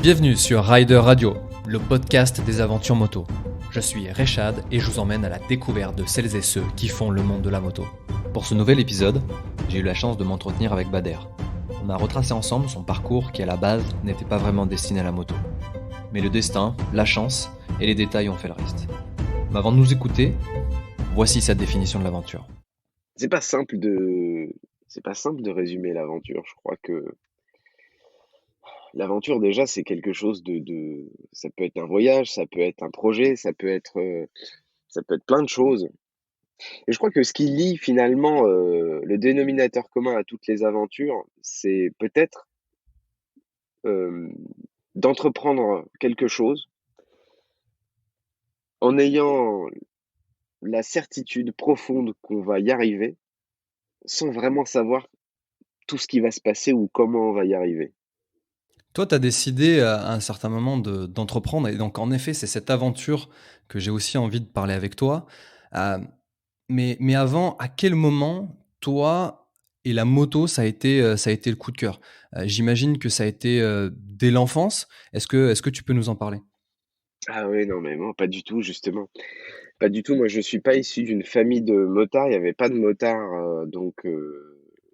Bienvenue sur Rider Radio, le podcast des aventures moto. Je suis Rechad et je vous emmène à la découverte de celles et ceux qui font le monde de la moto. Pour ce nouvel épisode, j'ai eu la chance de m'entretenir avec Bader. On a retracé ensemble son parcours qui à la base n'était pas vraiment destiné à la moto. Mais le destin, la chance et les détails ont fait le reste. Mais avant de nous écouter, voici sa définition de l'aventure. C'est pas simple de résumer l'aventure. Je crois que l'aventure déjà c'est quelque chose de ça peut être un voyage, ça peut être un projet, ça peut être plein de choses. Et je crois que ce qui lie finalement, le dénominateur commun à toutes les aventures, c'est peut-être, hem, d'entreprendre quelque chose en ayant la certitude profonde qu'on va y arriver, sans vraiment savoir tout ce qui va se passer ou comment on va y arriver. Toi, tu as décidé à un certain moment d'entreprendre et donc en effet, c'est cette aventure que j'ai aussi envie de parler avec toi. Hem, mais avant, à quel moment, toi et la moto, ça a été le coup de cœur? J'imagine que ça a été, dès l'enfance. Est-ce que tu peux nous en parler? Ah oui, non, mais moi, pas du tout, justement. Pas du tout. Moi, je suis pas issu d'une famille de motards. Il y avait pas de motards,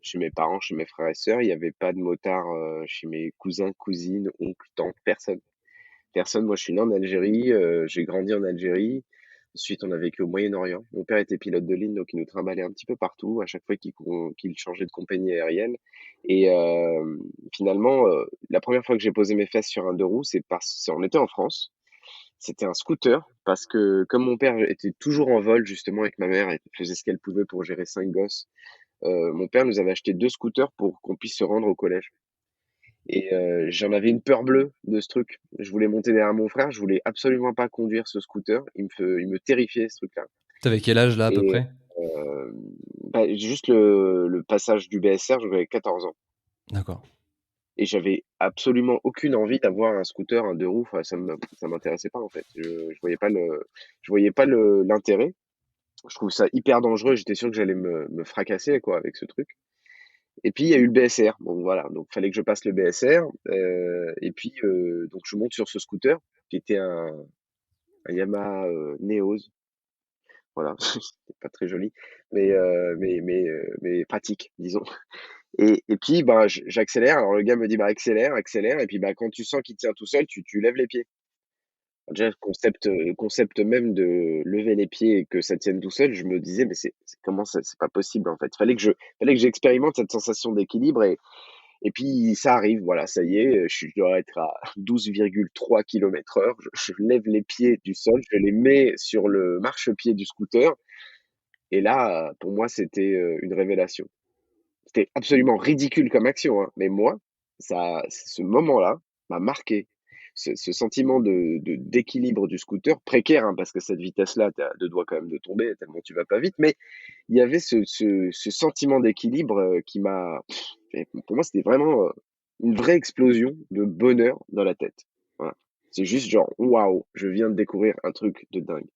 chez mes parents, chez mes frères et sœurs. Il y avait pas de motards, chez mes cousins, cousines, oncles, tantes, personne. Personne. Moi, je suis né en Algérie, j'ai grandi en Algérie. Ensuite, on a vécu au Moyen-Orient. Mon père était pilote de ligne, donc il nous trimballait un petit peu partout à chaque fois qu'il changeait de compagnie aérienne. Et finalement, la première fois que j'ai posé mes fesses sur un 2 roues, c'est on était en France. C'était un scooter parce que comme mon père était toujours en vol justement avec ma mère, elle faisait ce qu'elle pouvait pour gérer 5 gosses, mon père nous avait acheté 2 scooters pour qu'on puisse se rendre au collège et j'en avais une peur bleue de ce truc. Je voulais monter derrière mon frère, je voulais absolument pas conduire ce scooter, il me terrifiait ce truc-là Tu avais quel âge là, à peu et près? hem, juste le passage du BSR, j'avais 14 ans D'accord. et j'avais absolument aucune envie d'avoir un scooter, un 2 roues, enfin ça m'intéressait pas en fait. Je voyais pas l'intérêt. Je trouve ça hyper dangereux. J'étais sûr que j'allais me fracasser quoi avec ce truc. Et puis il y a eu le BSR. Bon voilà, donc fallait que je passe le BSR. Et puis donc je monte sur ce scooter qui était un Yamaha Neos. Voilà, c'était pas très joli, mais pratique, disons. Et puis bah j'accélère. Alors le gars me dit bah accélère, accélère. Et puis bah quand tu sens qu'il tient tout seul, tu lèves les pieds. Déjà le concept même de lever les pieds et que ça tienne tout seul, je me disais: «Mais c'est comment ça? C'est pas possible, en fait». Fallait que j'expérimente cette sensation d'équilibre et puis ça arrive, voilà, ça y est, je dois être à 12,3 kilomètres/heure. Je lève les pieds du sol, je les mets sur le marchepied du scooter et là, pour moi, c'était, une révélation. C'était absolument ridicule comme action, hein, mais moi, ce moment-là m'a marqué. Ce sentiment d'équilibre du scooter, précaire, hein, parce que cette vitesse-là, tu es à 2 doigts quand même de tomber tellement tu vas pas vite, mais il y avait ce sentiment d'équilibre, qui m'a et pour moi, c'était vraiment, une vraie explosion de bonheur dans la tête. Voilà. C'est juste genre: «Waouh, je viens de découvrir un truc de dingue»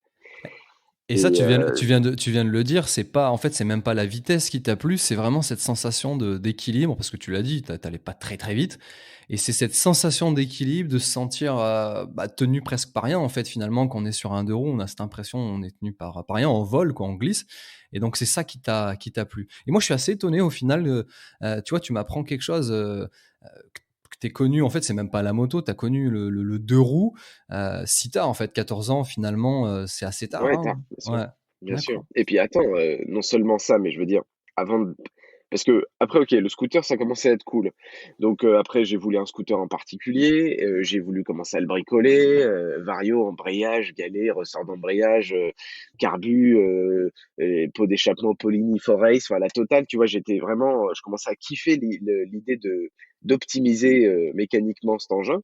Et ça, et tu viens de le dire, c'est pas en fait, c'est même pas la vitesse qui t'a plu, c'est vraiment cette sensation d'équilibre parce que tu l'as dit, tu allais pas très, très vite et c'est cette sensation d'équilibre, de se sentir, tenu presque par rien, en fait, finalement, quand on est sur un 2 roues, on a cette impression, on est tenu par rien, on vole, quoi, on glisse et donc c'est ça qui t'a plu et moi, je suis assez étonné au final, tu vois, tu m'apprends quelque chose, que tu connu, en fait, c'est même pas la moto, tu as connu le 2 roues, si tard, en fait, 14 ans, finalement, c'est assez tard, ouais, hein? tard, bien sûr, Ouais, bien sûr. d'accord. Et puis attends, non seulement ça, mais je veux dire, avant de parce que après, OK, le scooter, ça commençait à être cool. Donc, après, j'ai voulu un scooter en particulier, j'ai voulu commencer à le bricoler, vario, embrayage, galet, ressort d'embrayage, carbu, et pot d'échappement Polini Forace, enfin la totale, tu vois? J'étais vraiment, je commençais à kiffer l'idée d'optimiser, mécaniquement cet engin.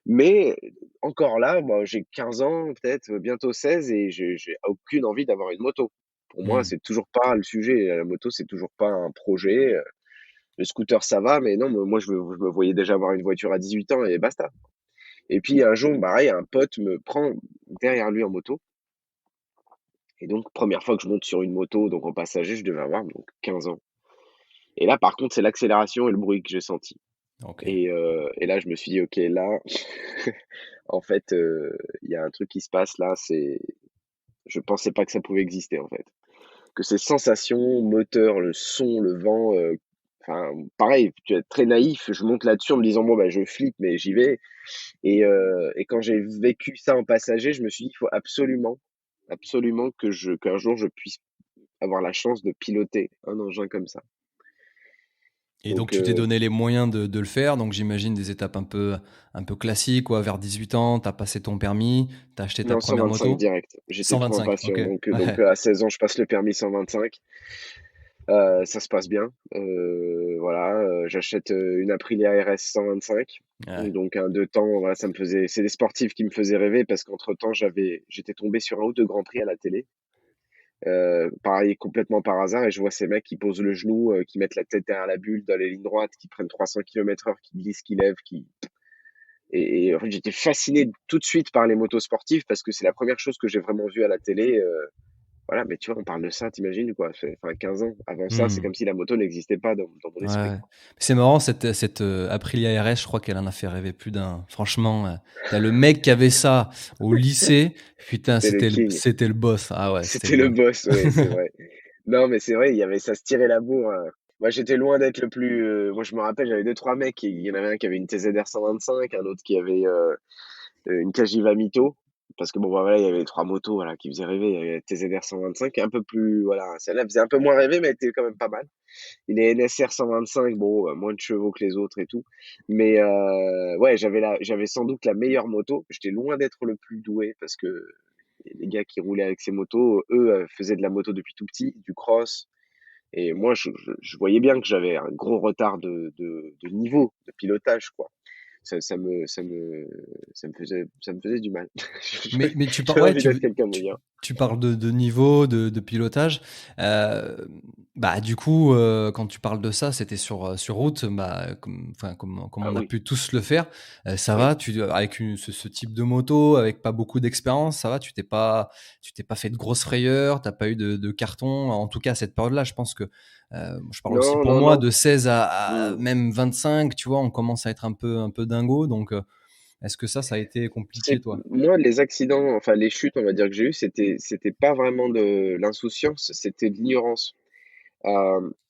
Mais encore là, moi, j'ai 15 ans, peut-être, bientôt 16 et j'ai aucune envie d'avoir une moto. Pour moi, Mmh. c'est toujours pas le sujet. La moto, c'est toujours pas un projet. Le scooter, ça va, mais non, moi, je me voyais déjà avoir une voiture à 18 ans et basta. Et puis un jour, pareil, un pote me prend derrière lui en moto. Et donc, première fois que je monte sur une moto, donc en passager, je devais avoir donc 15 ans. Et là, par contre, c'est l'accélération et le bruit que j'ai senti. OK. Et là, je me suis dit: «OK, là, en fait, il y a un truc qui se passe là, c'est je pensais pas que ça pouvait exister, en fait». Que ces sensations, moteur, le son, le vent, enfin, pareil, tu es très naïf, je monte là-dessus en me disant: «Bon, bah, je flippe, mais j'y vais». Et quand j'ai vécu ça en passager, je me suis dit: «Il faut absolument, absolument qu'un jour je puisse avoir la chance de piloter un engin comme ça». Et donc Donc tu t'es donné les moyens de le faire, donc j'imagine des étapes un peu classiques, quoi, vers 18 ans, tu as passé ton permis, tu as acheté ta non, première 125 moto? direct. J'étais trop 125, impatient, OK. donc Ouais, à 16 ans, je passe le permis 125. Ça se passe bien, voilà, j'achète, une Aprilia RS 125, ouais. donc un 2 temps, voilà, ça me faisait c'est des sportifs qui me faisaient rêver parce qu'entre temps, j'étais tombé sur un ou 2 grands prix à la télé, pareil, complètement par hasard, et je vois ces mecs qui posent le genou, qui mettent la tête derrière la bulle dans les lignes droites, qui prennent 300 km/h, qui glissent, qui lèvent, qui et en fait, j'étais fasciné tout de suite par les motos sportives parce que c'est la première chose que j'ai vraiment vue à la télé, voilà, mais tu vois, on parle de ça, t'imagines quoi? C'est enfin 15 ans. Avant ça, c'est Mmh. comme si la moto n'existait pas dans mon Ouais, esprit, ouais. quoi. C'est marrant cette, Aprilia RS, je crois qu'elle en a fait rêver plus d'un. Franchement, tu le mec qui avait ça au lycée, putain, C'était le king. c'était le boss. Ah ouais, c'était le C'était le boss. boss, oui, c'est vrai. Non, mais c'est vrai, il y avait ça se tirait la bourre, moi, j'étais loin d'être le plus, moi, je me rappelle, j'avais deux trois mecs, il y en avait un qui avait une TZR 125, un autre qui avait, une Cagiva Mito, parce que bon, bah, voilà, il y avait 3 motos, voilà, qui faisaient rêver. Il y avait la TZR 125 un peu plus, voilà, celle-là faisait un peu moins rêver, mais elle était quand même pas mal. Il est NSR 125, bon, moins de chevaux que les autres et tout. Mais ouais, j'avais sans doute la meilleure moto. J'étais loin d'être le plus doué parce que les gars qui roulaient avec ces motos, eux, faisaient de la moto depuis tout petit, du cross. Et moi, je voyais bien que j'avais un gros retard de niveau, de pilotage, quoi. Ça, ça me, ça me, ça me faisait du mal. Mais tu parles, J'avais ouais, envie d'être quelqu'un de meilleur. tu parles de niveau, de pilotage. Euh, Bah, du coup, quand tu parles de ça, c'était sur route, bah, enfin, comme Ah on a oui, pu tous le faire. Ça oui. va, avec ce type de moto, avec pas beaucoup d'expérience, ça va, tu t'es pas fait de grosses frayeurs, t'as pas eu de carton. En tout cas, à cette période-là, je pense que, je parle aussi Non, pour non, moi, non. de 16 à Hmm. même 25, tu vois, on commence à être un peu dingo. Donc, est-ce que ça a été compliqué, C'est toi? moi les accidents, enfin les chutes, on va dire que j'ai eues, c'était pas vraiment de l'insouciance, c'était de l'ignorance.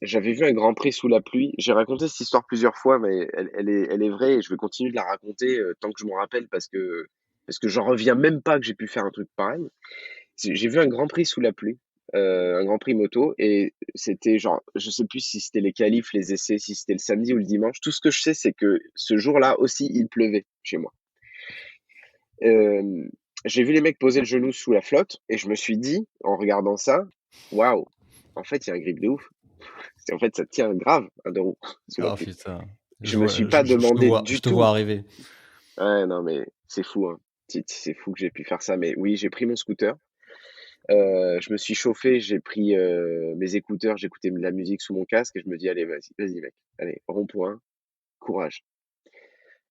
J'avais vu un Grand Prix sous la pluie. J'ai raconté cette histoire plusieurs fois, mais elle est vraie et je vais continuer de la raconter, tant que je m'en rappelle parce que j'en reviens même pas que j'ai pu faire un truc pareil. J'ai vu un Grand Prix sous la pluie, un Grand Prix moto, et c'était genre, je sais plus si c'était les qualifs, les essais, si c'était le samedi ou le dimanche. Tout ce que je sais, c'est que ce jour-là aussi, il pleuvait chez moi. Hem, j'ai vu les mecs poser le genou sous la flotte et je me suis dit, en regardant ça: «Waouh, en fait, il y a un grip de ouf». En fait, ça tient grave un 2 roues sous la Ah pluie. putain, Je me suis pas demandé du je te vois tout. arriver. Ouais, non, mais c'est fou, hein. C'est fou que j'ai pu faire ça, mais oui, j'ai pris mon scooter, je me suis chauffé, j'ai pris, mes écouteurs, j'écoutais de la musique sous mon casque et je me dis: «Allez, vas-y, vas-y mec, allez, rond-point, courage».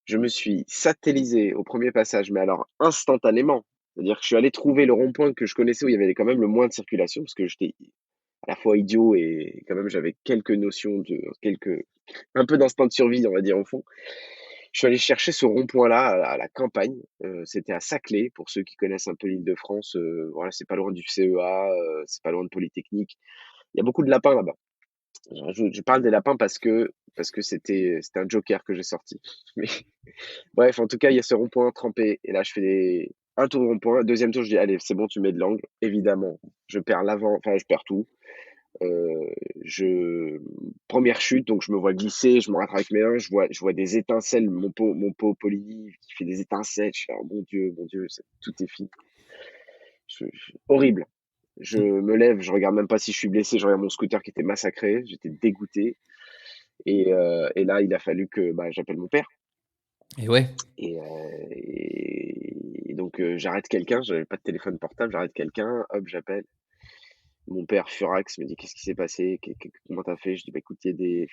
Je me suis satellisé au premier passage, mais alors instantanément. C'est-à-dire que je suis allé trouver le rond-point que je connaissais où il y avait quand même le moins de circulation, parce que j'étais à la fois idiot et quand même j'avais quelques notions un peu d'instinct de survie, on va dire, au fond. Je suis allé chercher ce rond-point-là à la campagne. C'était à Saclay, pour ceux qui connaissent un peu l'Île-de-France. Voilà, c'est pas loin du CEA, c'est pas loin de Polytechnique. Il y a beaucoup de lapins là-bas. Je parle des lapins parce que c'était un joker que j'ai sorti. Mais bref, en tout cas, il y a ce rond-point trempé. Et là, je fais un tour de rond-point. Deuxième tour, je dis, allez, c'est bon, tu mets de l'angle. Évidemment, je perds l'avant, enfin, je perds tout. Euh, première chute, donc je me vois glisser, je me rattrape avec mes mains, je vois des étincelles, mon pot Polini qui fait des étincelles. Je fais, oh, mon Dieu, tout est fini. Horrible. Je me lève, je regarde même pas si je suis blessé, je regarde mon scooter qui était massacré, j'étais dégoûté. Et là, il a fallu que bah, j'appelle mon père. Et ouais. Et donc, j'arrête quelqu'un, j'avais pas de téléphone portable, j'arrête quelqu'un, hop, j'appelle. Mon père, furax, me dit: «Qu'est-ce qui s'est passé? Comment t'as fait?» Je dis: «Bah, écoute, il y a des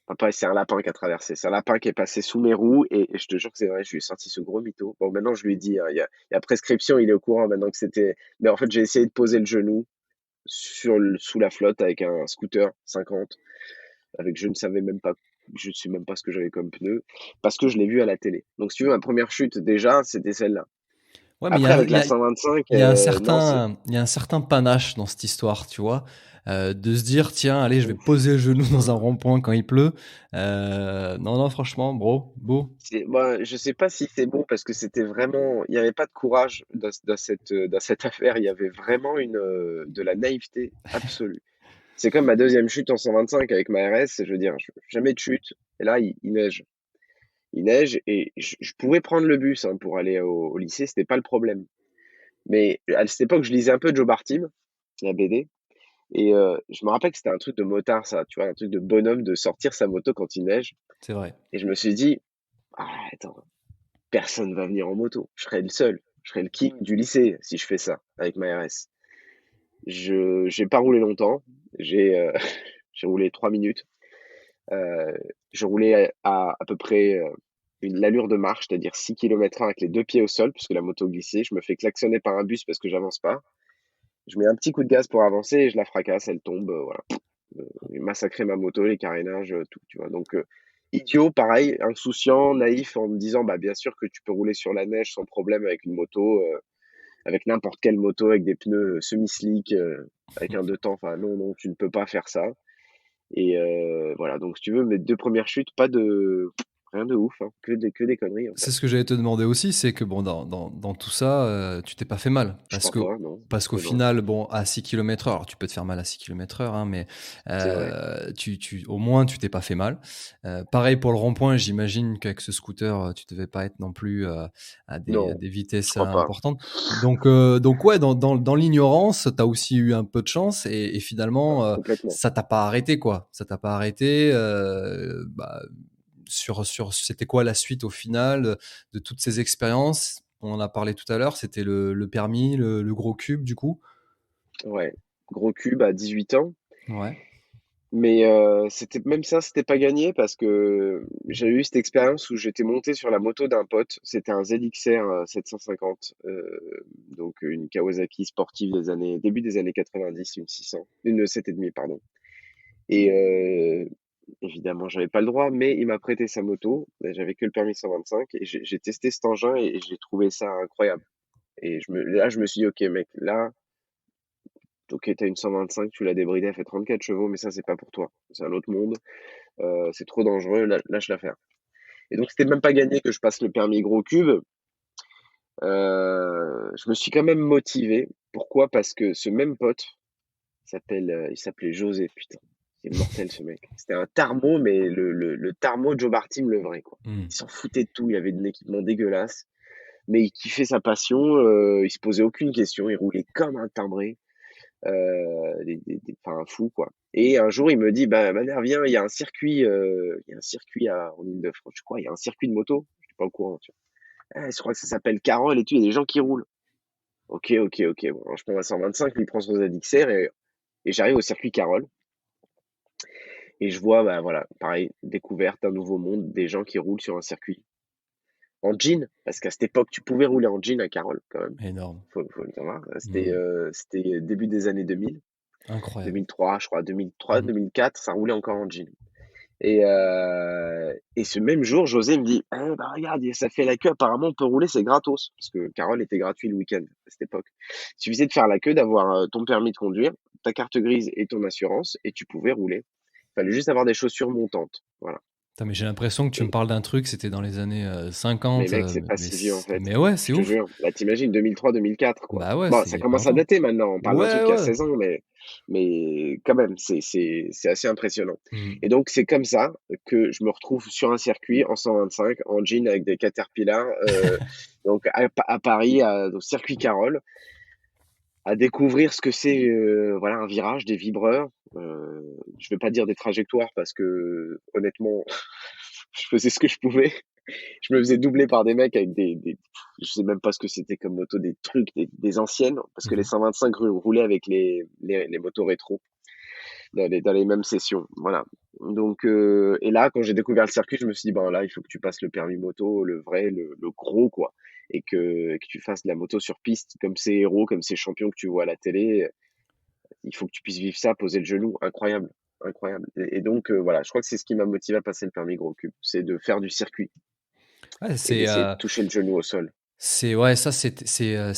papa, c'est un lapin qui a traversé. C'est un lapin qui est passé sous mes roues», et je te jure que c'est vrai, je lui ai sorti ce gros mytho. Bon, maintenant, je lui ai dit, hein, il y a prescription, il est au courant maintenant que c'était, mais en fait, j'ai essayé de poser le genou sous la flotte avec un scooter 50, avec je ne savais même pas je sais même pas ce que j'avais comme pneu, parce que je l'ai vu à la télé. Donc si tu veux, ma première chute déjà, c'était celle-là. Ouais, mais Après avec la 125, non, c'est il y a un certain panache dans cette histoire, tu vois? De se dire: «Tiens, allez, je vais poser le genou dans un rond-point quand il pleut». Non, non, franchement, beau. bah, je sais pas si c'est bon parce que c'était vraiment il y avait pas de courage dans cette affaire, il y avait vraiment de la naïveté absolue. C'est comme ma deuxième chute en 125 avec ma RS, je veux dire, jamais de chute et là il neige. Il neige et je pouvais prendre le bus, hein, pour aller au lycée, c'était pas le problème. Mais à cette époque, je lisais un peu Joe Bartim, la BD et je me rappelle que c'était un truc de motard ça, tu vois? Un truc de bonhomme de sortir sa moto quand il neige C'est vrai. et je me suis dit: «Ah attends, personne va venir en moto. Je serai le seul. Je serai le king du lycée si je fais ça avec ma RS». J'ai pas roulé longtemps, j'ai roulé 3 minutes. Heu, je roulais à peu près, une l'allure de marche, c'est-à-dire 6 kilomètres/h avec les 2 pieds au sol puisque la moto glissait. Je me fais klaxonner par un bus parce que j'avance pas. Je mets un petit coup de gaz pour avancer et je la fracasse, elle tombe, voilà. J'ai massacré ma moto, les carénages, tout, tu vois? Donc idiot, pareil, insouciant, naïf en me disant: «Bah, bien sûr que tu peux rouler sur la neige sans problème avec une moto, avec n'importe quelle moto, avec des pneus, semi-slick, avec un 2 temps». Enfin non, non, tu ne peux pas faire ça et voilà, donc si tu veux, mes 2 premières chutes, pas de rien de ouf, hein, que des conneries, en fait. C'est ce que j'allais te demander aussi, c'est que bon, dans tout ça, tu t'es pas fait mal? Je crois pas, non. Parce qu'au Non, non, final, bon, à 6 kilomètres/h, alors tu peux te faire mal à 6 kilomètres/h, hein, mais c'est vrai. tu au moins tu t'es pas fait mal. Pareil pour le rond-point, j'imagine qu'avec ce scooter, tu devais pas être non plus, à Non, des je vitesses, crois pas. importantes. Donc ouais, dans l'ignorance, tu as aussi eu un peu de chance et finalement, Complètement. ça t'a pas arrêté, quoi. Ça t'a pas arrêté, c'était quoi la suite au final, de toutes ces expériences? On en a parlé tout à l'heure, c'était le permis, le gros cube du coup? Ouais, gros cube à 18 ans. Ouais, Mais c'était même ça, c'était pas gagné parce que j'ai eu cette expérience où j'étais monté sur la moto d'un pote. C'était un ZXR, 750, donc une Kawasaki sportive des années début des années 90, une 600, une 7,5 pardon et évidemment, j'avais pas le droit, mais il m'a prêté sa moto. J'avais que le permis 125 et j'ai testé cet engin et j'ai trouvé ça incroyable et je me suis dit: «OK mec, là, OK, tu une 125, tu l'as débridée, elle fait 34 chevaux, mais ça, c'est pas pour toi. C'est un autre monde, c'est trop dangereux, lâche l'affaire» et donc c'était même pas gagné que je passe le permis gros cube. Je me suis quand même motivé. Pourquoi? Parce que ce même pote il s'appelait José, putain, c'est mortel ce mec. C'était un tarmo, mais le tarmo Joe Bartim, le vrai, quoi. mmh. Il s'en foutait de tout, il avait de l'équipement dégueulasse, mais il kiffait sa passion, il se posait aucune question, il roulait comme un timbré. Enfin un fou quoi. Et un jour il me dit: «Bah Manher viens, il y a un circuit en Île-de-France, je crois, il y a un circuit de moto». Je suis pas au courant, tu vois? «Ah, je crois que ça s'appelle Carole et tout, il y a des gens qui roulent». OK, OK, OK. Bon, alors je prends ma 125, lui prend son ZXR et j'arrive au circuit Carole et je vois, bah voilà, pareil, découverte d'un nouveau monde, des gens qui roulent sur un circuit en jean, parce qu'à cette époque, tu pouvais rouler en jean à Carole quand même. Énorme. Faut le savoir. Mmh. C'était début des années 2000. Incroyable. 2003, je crois, 2003, Mmh. 2004, ça roulait encore en jean. Et ce même jour, José me dit: «Eh bah, regarde, ça fait la queue, apparemment on peut rouler, c'est gratos». Parce que Carole était gratuit le week-end à cette époque. Il suffisait de faire la queue, d'avoir, ton permis de conduire, ta carte grise et ton assurance et tu pouvais rouler. Il fallait juste avoir des chaussures montantes, voilà. Putain, mais j'ai l'impression que tu me Et parles d'un truc, c'était dans les années, mais 50, mec, c'est pas si vieux en fait. mais ouais, c'est Je te ouf. jure. Là, tu imagines 2003-2004 quoi. Bah ouais, Bon, c'est il ça y a pas commence à longtemps. dater maintenant, on parle d'un truc Ouais, qui a ouais. 16 ans, mais quand même, c'est assez impressionnant. Mmh. Et donc c'est comme ça que je me retrouve sur un circuit en 125, en jean avec des Caterpillar, donc à Paris, au circuit Carole, à découvrir ce que c'est, voilà, un virage, des vibreurs, je vais pas dire des trajectoires parce que honnêtement, je faisais ce que je pouvais. Je me faisais doubler par des mecs avec je sais même pas ce que c'était comme moto, des trucs, des anciennes, parce que les Mmh. 125 roulaient avec les motos rétro dans les mêmes sessions, voilà. Donc, et là, quand j'ai découvert le circuit, je me suis dit, ben là, il faut que tu passes le permis moto, le vrai, le gros, quoi, et que tu fasses de la moto sur piste, comme ces héros, comme ces champions que tu vois à la télé. Il faut que tu puisses vivre ça, poser le genou, incroyable, incroyable et donc voilà, je crois que c'est ce qui m'a motivé à passer le permis gros cube, c'est de faire du circuit Ouais, et d'essayer de toucher le genou au sol. c'est ouais, ça c'est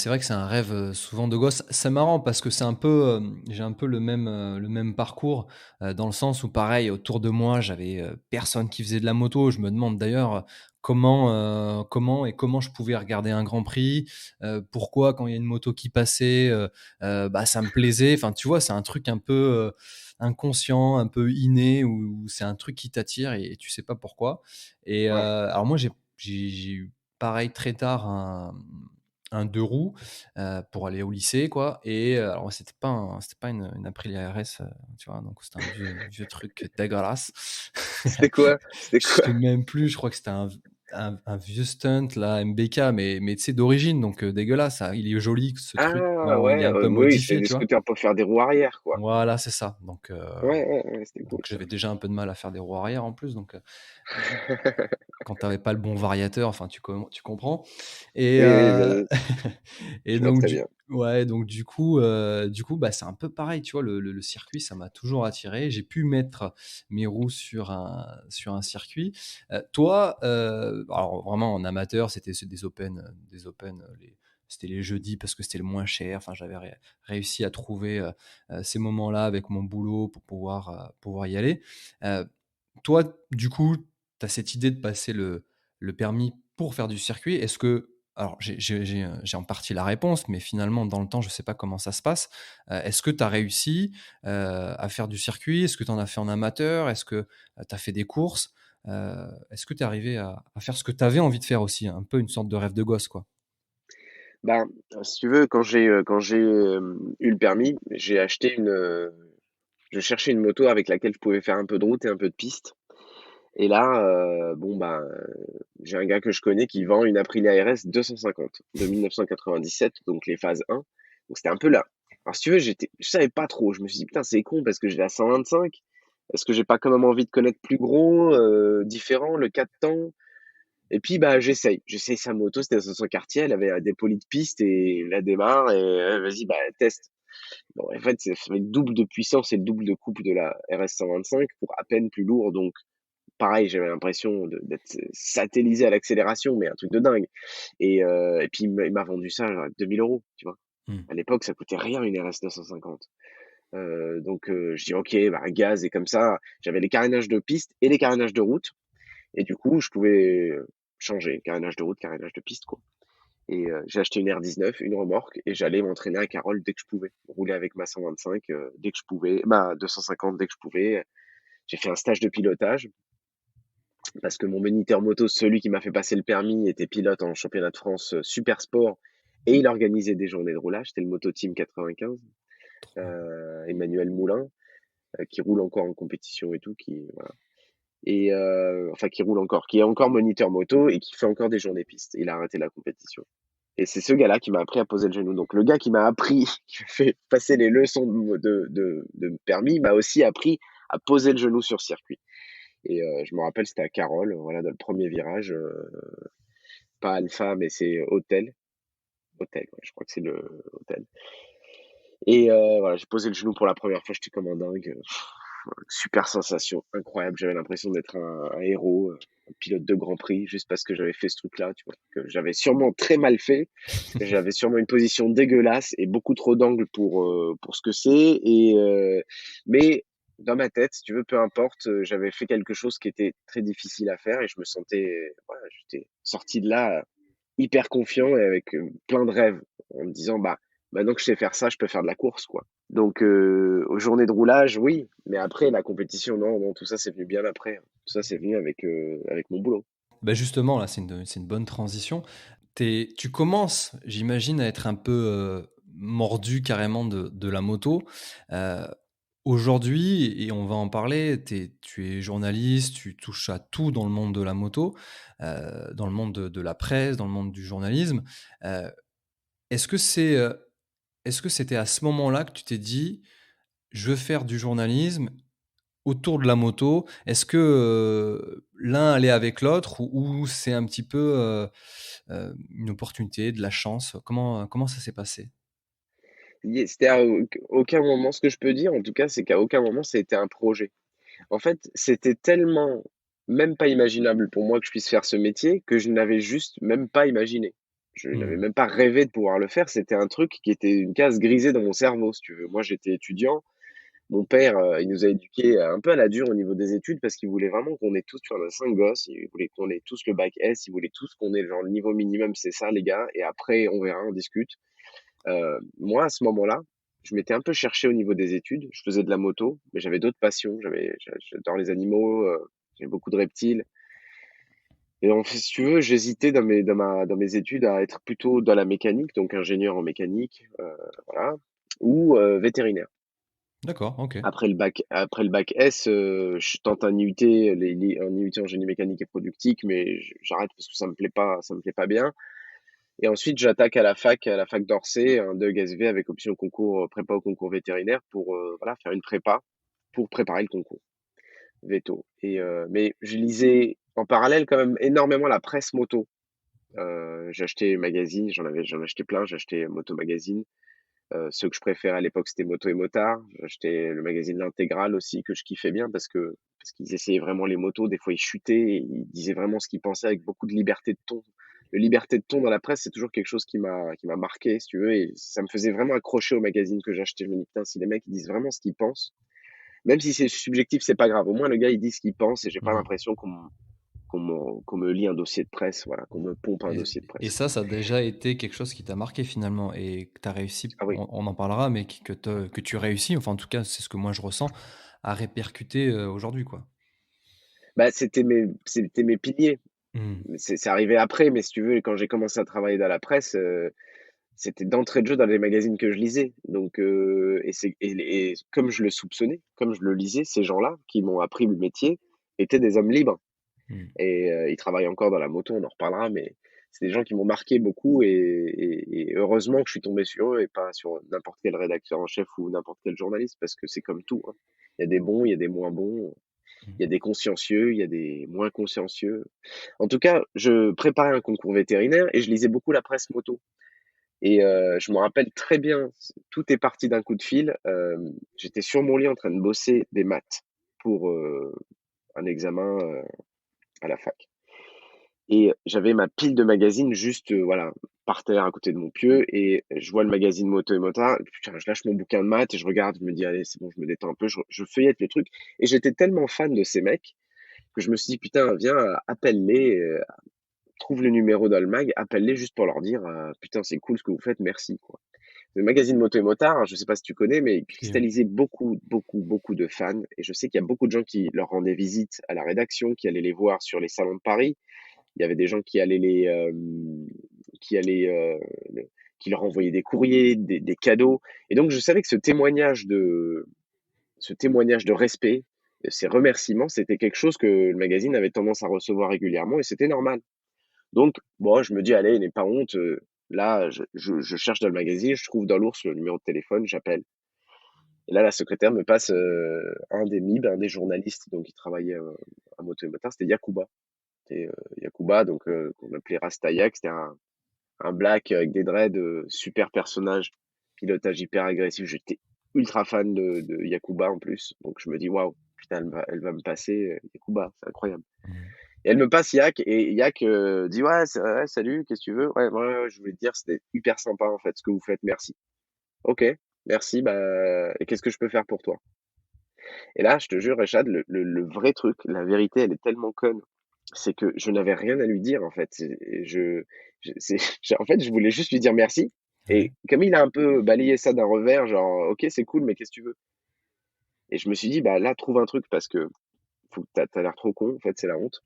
vrai que c'est un rêve, souvent de gosse. C'est marrant parce que c'est un peu, j'ai un peu le même parcours, dans le sens où pareil autour de moi j'avais, personne qui faisait de la moto. Je me demande d'ailleurs, comment je pouvais regarder un Grand Prix? Pourquoi quand il y a une moto qui passait, bah, ça me plaisait? Enfin, tu vois? C'est un truc un peu, inconscient, un peu inné où c'est un truc qui t'attire et tu sais pas pourquoi et Ouais. alors moi j'ai eu pareil très tard un 2 roues, pour aller au lycée quoi et alors c'était pas une Aprilia RS, tu vois? Donc c'était un vieux truc dégueulasse. C'était quoi? C'était Je quoi? sais même plus, je crois que c'était un vieux stunt là, MBK mais tu sais d'origine donc dégueulasse, hein. Il est joli ce truc Ah quand il est ouais, un peu oui, c'est modifié, des tu vois? scooters pour faire des roues arrière, quoi. Voilà, c'est ça Ouais, ouais, ouais, c'était donc cool ça. j'avais déjà un peu de mal à faire des roues arrière en plus donc quand tu avais pas le bon variateur, enfin tu comprends et Oui, oui, et je vois donc très bien. du coup, bah, c'est un peu pareil, tu vois? Le circuit, ça m'a toujours attiré. J'ai pu mettre mes roues sur un circuit. Toi, alors vraiment en amateur, c'est des open, c'était les jeudis parce que c'était le moins cher. Enfin, j'avais réussi à trouver, ces moments-là avec mon boulot pour pouvoir y aller. Heu, Toi, du coup, tu as cette idée de passer le permis pour faire du circuit. Est-ce que alors j'ai en partie la réponse, mais finalement dans le temps, je ne sais pas comment ça se passe. Est-ce que tu as réussi, à faire du circuit? Est-ce que tu en as fait en amateur? Est-ce que, tu as fait des courses? Est-ce que tu es arrivé à faire ce que tu avais envie de faire aussi? Un peu une sorte de rêve de gosse, quoi? Ben, si tu veux, quand j'ai, eu le permis, j'ai acheté je cherchais une moto avec laquelle je pouvais faire un peu de route et un peu de piste et là, bon, ben, j'ai un gars que je connais qui vend une Aprilia RS 250 de 1997, donc les phases 1. Donc c'était un peu là. Alors si tu veux, je savais pas trop. Je me suis dit: «Putain, c'est con parce que je l'ai à 125. Est-ce que j'ai pas quand même envie de connaître plus gros, différent, le 4 temps?» Et puis, bah, j'essaye sa moto, c'était dans son quartier, elle avait, des polis de piste et la démarre et «Vas-y, bah, teste». Bon, en fait, ça fait le double de puissance et le double de couple de la RS 125 pour à peine plus lourd, donc pareil, j'avais l'impression d'être satellisé à l'accélération, mais un truc de dingue et puis il m'a vendu ça à 2 000 €, tu vois? Mmh. À l'époque, ça coûtait rien une RS 250. Donc je dis: «OK, bah, gaz» et comme ça, j'avais les carénages de piste et les carénages de route et du coup, je pouvais, changer carénage de route, carénage de piste, quoi et j'ai acheté une R19, une remorque et j'allais m'entraîner à Carole dès que je pouvais. Rouler avec ma 125, dès que je pouvais, ma 250 dès que je pouvais. J'ai fait un stage de pilotage parce que mon moniteur moto, celui qui m'a fait passer le permis, était pilote en championnat de France, super sport et il organisait des journées de roulage. C'était le Moto Team 95, Trop bien. Emmanuel Moulin, qui roule encore en compétition et tout, qui voilà et enfin qui roule encore, qui est encore moniteur moto et qui fait encore des journées piste. Il a arrêté la compétition. Et c'est ce gars-là qui m'a appris à poser le genou. Donc le gars qui m'a appris, qui m'a fait passer les leçons de permis, m'a aussi appris à poser le genou sur circuit. Et je me rappelle, c'était à Carole, voilà, dans le premier virage, pas Alpha, mais c'est Hôtel. Hôtel, ouais, je crois que c'est le Hôtel. Et voilà, j'ai posé le genou pour la première fois, j'étais comme un dingue. Super sensation, incroyable. J'avais l'impression d'être un héros, un pilote de Grand Prix, juste parce que j'avais fait ce truc-là, tu vois. Que j'avais sûrement très mal fait. J'avais sûrement une position dégueulasse et beaucoup trop d'angles pour ce que c'est. Mais dans ma tête, si tu veux, peu importe, j'avais fait quelque chose qui était très difficile à faire et je me sentais, voilà, j'étais sorti de là hyper confiant et avec plein de rêves en me disant, bah, maintenant que je sais faire ça, je peux faire de la course, quoi. Donc, aux journées de roulage, oui, mais après la compétition, non, non, tout ça, c'est venu bien après, hein. Tout ça, c'est venu avec mon boulot. Bah, justement, là, c'est une bonne transition. Tu commences, j'imagine, à être un peu, mordu carrément de la moto. Heu, Aujourd'hui et on va en parler, tu es journaliste, tu touches à tout dans le monde de la moto, dans le monde de la presse, dans le monde du journalisme. Heu, est-ce que c'est, est-ce que c'était à ce moment-là que tu t'es dit: «Je veux faire du journalisme autour de la moto», est-ce que, l'un allait avec l'autre ou c'est un petit peu, une opportunité, de la chance? Comment ça s'est passé? C'était à aucun moment, ce que je peux dire en tout cas, c'est qu'à aucun moment ça a été un projet. En fait, c'était tellement même pas imaginable pour moi que je puisse faire ce métier que je n'avais juste même pas imaginé. Je n'avais Mmh. même pas rêvé de pouvoir le faire. C'était un truc qui était une case grisée dans mon cerveau, si tu veux. Moi, j'étais étudiant. Mon père, il nous a éduqués un peu à la dure au niveau des études parce qu'il voulait vraiment qu'on ait tous, tu vois, on a 5 gosses, il voulait qu'on ait tous le bac S, il voulait tous qu'on ait genre le niveau minimum, c'est ça les gars, et après on verra, on discute. Moi, à ce moment-là, je m'étais un peu cherché au niveau des études. Je faisais de la moto, mais j'avais d'autres passions. J'adore les animaux, j'aime beaucoup de reptiles. Et en fait, si tu veux, j'hésitais dans mes études à être plutôt dans la mécanique, donc ingénieur en mécanique, voilà, ou vétérinaire. D'accord, OK. Après le bac S, je tente un IUT, un IUT en génie mécanique et productique, mais j'arrête parce que ça me plaît pas bien. Et ensuite, j'attaque à la fac d'Orsay, un DEUG SV avec option concours, prépa au concours vétérinaire pour voilà, faire une prépa pour préparer le concours veto. Mais je lisais en parallèle quand même énormément la presse moto. J'ai acheté les magazines, j'en achetais plein, j'ai acheté Moto Magazine. Ceux que je préférais à l'époque, c'était Moto et Motard. J'ai acheté le magazine L'Intégral aussi, que je kiffais bien parce qu'ils essayaient vraiment les motos. Des fois, ils chutaient et ils disaient vraiment ce qu'ils pensaient avec beaucoup de liberté de ton. La liberté de ton dans la presse, c'est toujours quelque chose qui m'a marqué, si tu veux, et ça me faisait vraiment accrocher au magazine que j'achetais. Je me dis, putain, si les mecs, ils disent vraiment ce qu'ils pensent, même si c'est subjectif, c'est pas grave. Au moins, le gars, il dit ce qu'il pense et j'ai pas Mmh. l'impression qu'on me lit un dossier de presse, voilà, qu'on me pompe un Et dossier de et presse. ça a déjà été quelque chose qui t'a marqué finalement et que tu as réussi, Ah oui. on en parlera, mais que tu réussis, enfin en tout cas c'est ce que moi je ressens, à répercuter, aujourd'hui quoi. Bah, c'était mes piliers. Mmh. C'est arrivé après, mais si tu veux, quand j'ai commencé à travailler dans la presse, c'était d'entrée de jeu dans les magazines que je lisais. Donc, et comme je le soupçonnais, comme je le lisais, ces gens-là qui m'ont appris le métier étaient des hommes libres. Mmh. Et ils travaillent encore dans la moto, on en reparlera, mais c'est des gens qui m'ont marqué beaucoup et heureusement que je suis tombé sur eux et pas sur n'importe quel rédacteur en chef ou n'importe quel journaliste, parce que c'est comme tout, hein. Il y a des bons, il y a des moins bons, Mmh. il y a des consciencieux, il y a des moins consciencieux. En tout cas, je préparais un concours vétérinaire et je lisais beaucoup la presse moto. Et je me rappelle très bien, tout est parti d'un coup de fil. J'étais sur mon lit en train de bosser des maths pour un examen à la fac. Et j'avais ma pile de magazines juste voilà, par terre à côté de mon pieu. Et je vois le magazine Moto et Motard. Putain, je lâche mon bouquin de maths et je regarde, je me dis, allez, c'est bon, je me détends un peu. Je feuillette le truc. Et j'étais tellement fan de ces mecs que je me suis dit, putain, viens, appelle-les, trouve le numéro dans le mag, appelle-les juste pour leur dire, putain, c'est cool ce que vous faites, merci, quoi. Le magazine Moto et Motard, je sais pas si tu connais, mais il Si, ouais. cristallisait beaucoup, beaucoup, beaucoup de fans. Et je sais qu'il y a beaucoup de gens qui leur rendaient visite à la rédaction, qui allaient les voir sur les salons de Paris. Il y avait des gens qui allaient, qui leur envoyaient des courriers, des cadeaux. Et donc, je savais que ce témoignage de respect, ces remerciements, c'était quelque chose que le magazine avait tendance à recevoir régulièrement et c'était normal. Donc, bon, je me dis, allez, n'aie pas honte. Là, je cherche dans le magazine, je trouve dans l'ours le numéro de téléphone, j'appelle. Et là, la secrétaire me passe un des MIB, un des journalistes donc, qui travaillait à Moto et Motard, c'était Yacouba. C'était Yacouba, donc qu'on appelait Rastayak. C'était un black avec des dreads, super personnage, pilotage hyper agressif. J'étais ultra fan de Yacouba en plus. Donc je me dis, waouh, putain, elle va me passer Yacouba, c'est incroyable. Mmh. Et elle me passe Yak et Yak dit, ouais, ouais, salut, qu'est-ce que tu veux? Ouais, ouais, je voulais te dire, c'était hyper sympa en fait ce que vous faites, merci. Ok, merci, bah, et qu'est-ce que je peux faire pour toi? Et là, je te jure, Rechad, le vrai truc, la vérité, elle est tellement conne, c'est que je n'avais rien à lui dire en fait. En fait, je voulais juste lui dire merci. Ouais. Et comme il a un peu balayé ça d'un revers, genre, ok, c'est cool, mais qu'est-ce que tu veux? Et je me suis dit, bah là, trouve un truc parce que t'as l'air trop con, en fait, c'est la honte.